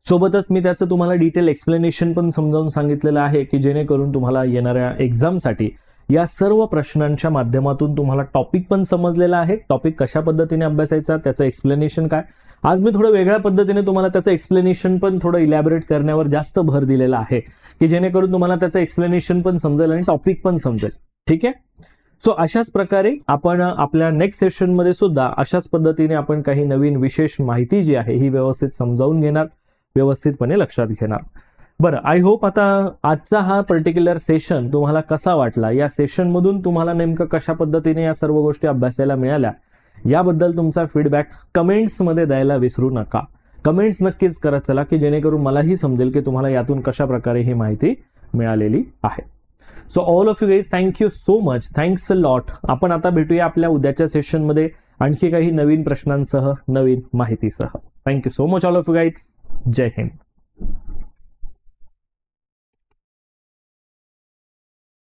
सोबतच मी त्याचं तुम्हाला डिटेल एक्सप्लेनेशन पण समजावून सांगितलेलं आहे की जेणेकरून तुम्हाला येणाऱ्या एक्झामसाठी या सर्व प्रश्नांच्या माध्यमातून तुम्हाला टॉपिक पण समजलेला आहे, टॉपिक कशा पद्धतीने अभ्यासायचा, त्याचं एक्सप्लेनेशन काय. आज मी थोडं वेगळ्या पद्धतीने तुम्हाला त्याचं एक्सप्लेनेशन पण थोडं इलॅबोरेट करण्यावर जास्त भर दिलेला आहे की जेणेकरून तुम्हाला त्याचं एक्सप्लेनेशन पण समजेल आणि टॉपिक पण समजेल. ठीक आहे? सो अशाच प्रकारे आपण आपल्या नेक्स्ट सेशनमध्ये सुद्धा अशाच पद्धतीने आपण काही नवीन विशेष माहिती जी आहे ही व्यवस्थित समजावून घेणार, व्यवस्थितपणे लक्षात घेणार. बरं, आय होप आता आजचा हा पर्टिक्युलर सेशन तुम्हाला कसा वाटला, या सेशनमधून तुम्हाला नेमकं कशा पद्धतीने या सर्व गोष्टी अभ्यासायला मिळाल्या याबद्दल तुमचा फीडबॅक कमेंट्समध्ये द्यायला विसरू नका. कमेंट्स नक्कीच करत चला की जेणेकरून मलाही समजेल की तुम्हाला यातून कशा प्रकारे ही माहिती मिळालेली आहे. So all of you guys, thank you so much, thanks a lot. आपण आता भेटूया आपल्या उद्याच्या सेशनमध्ये आणखी काही नवीन प्रश्नांसह, नवीन माहितीसह. Thank you so much all of you guys. जय हिंद.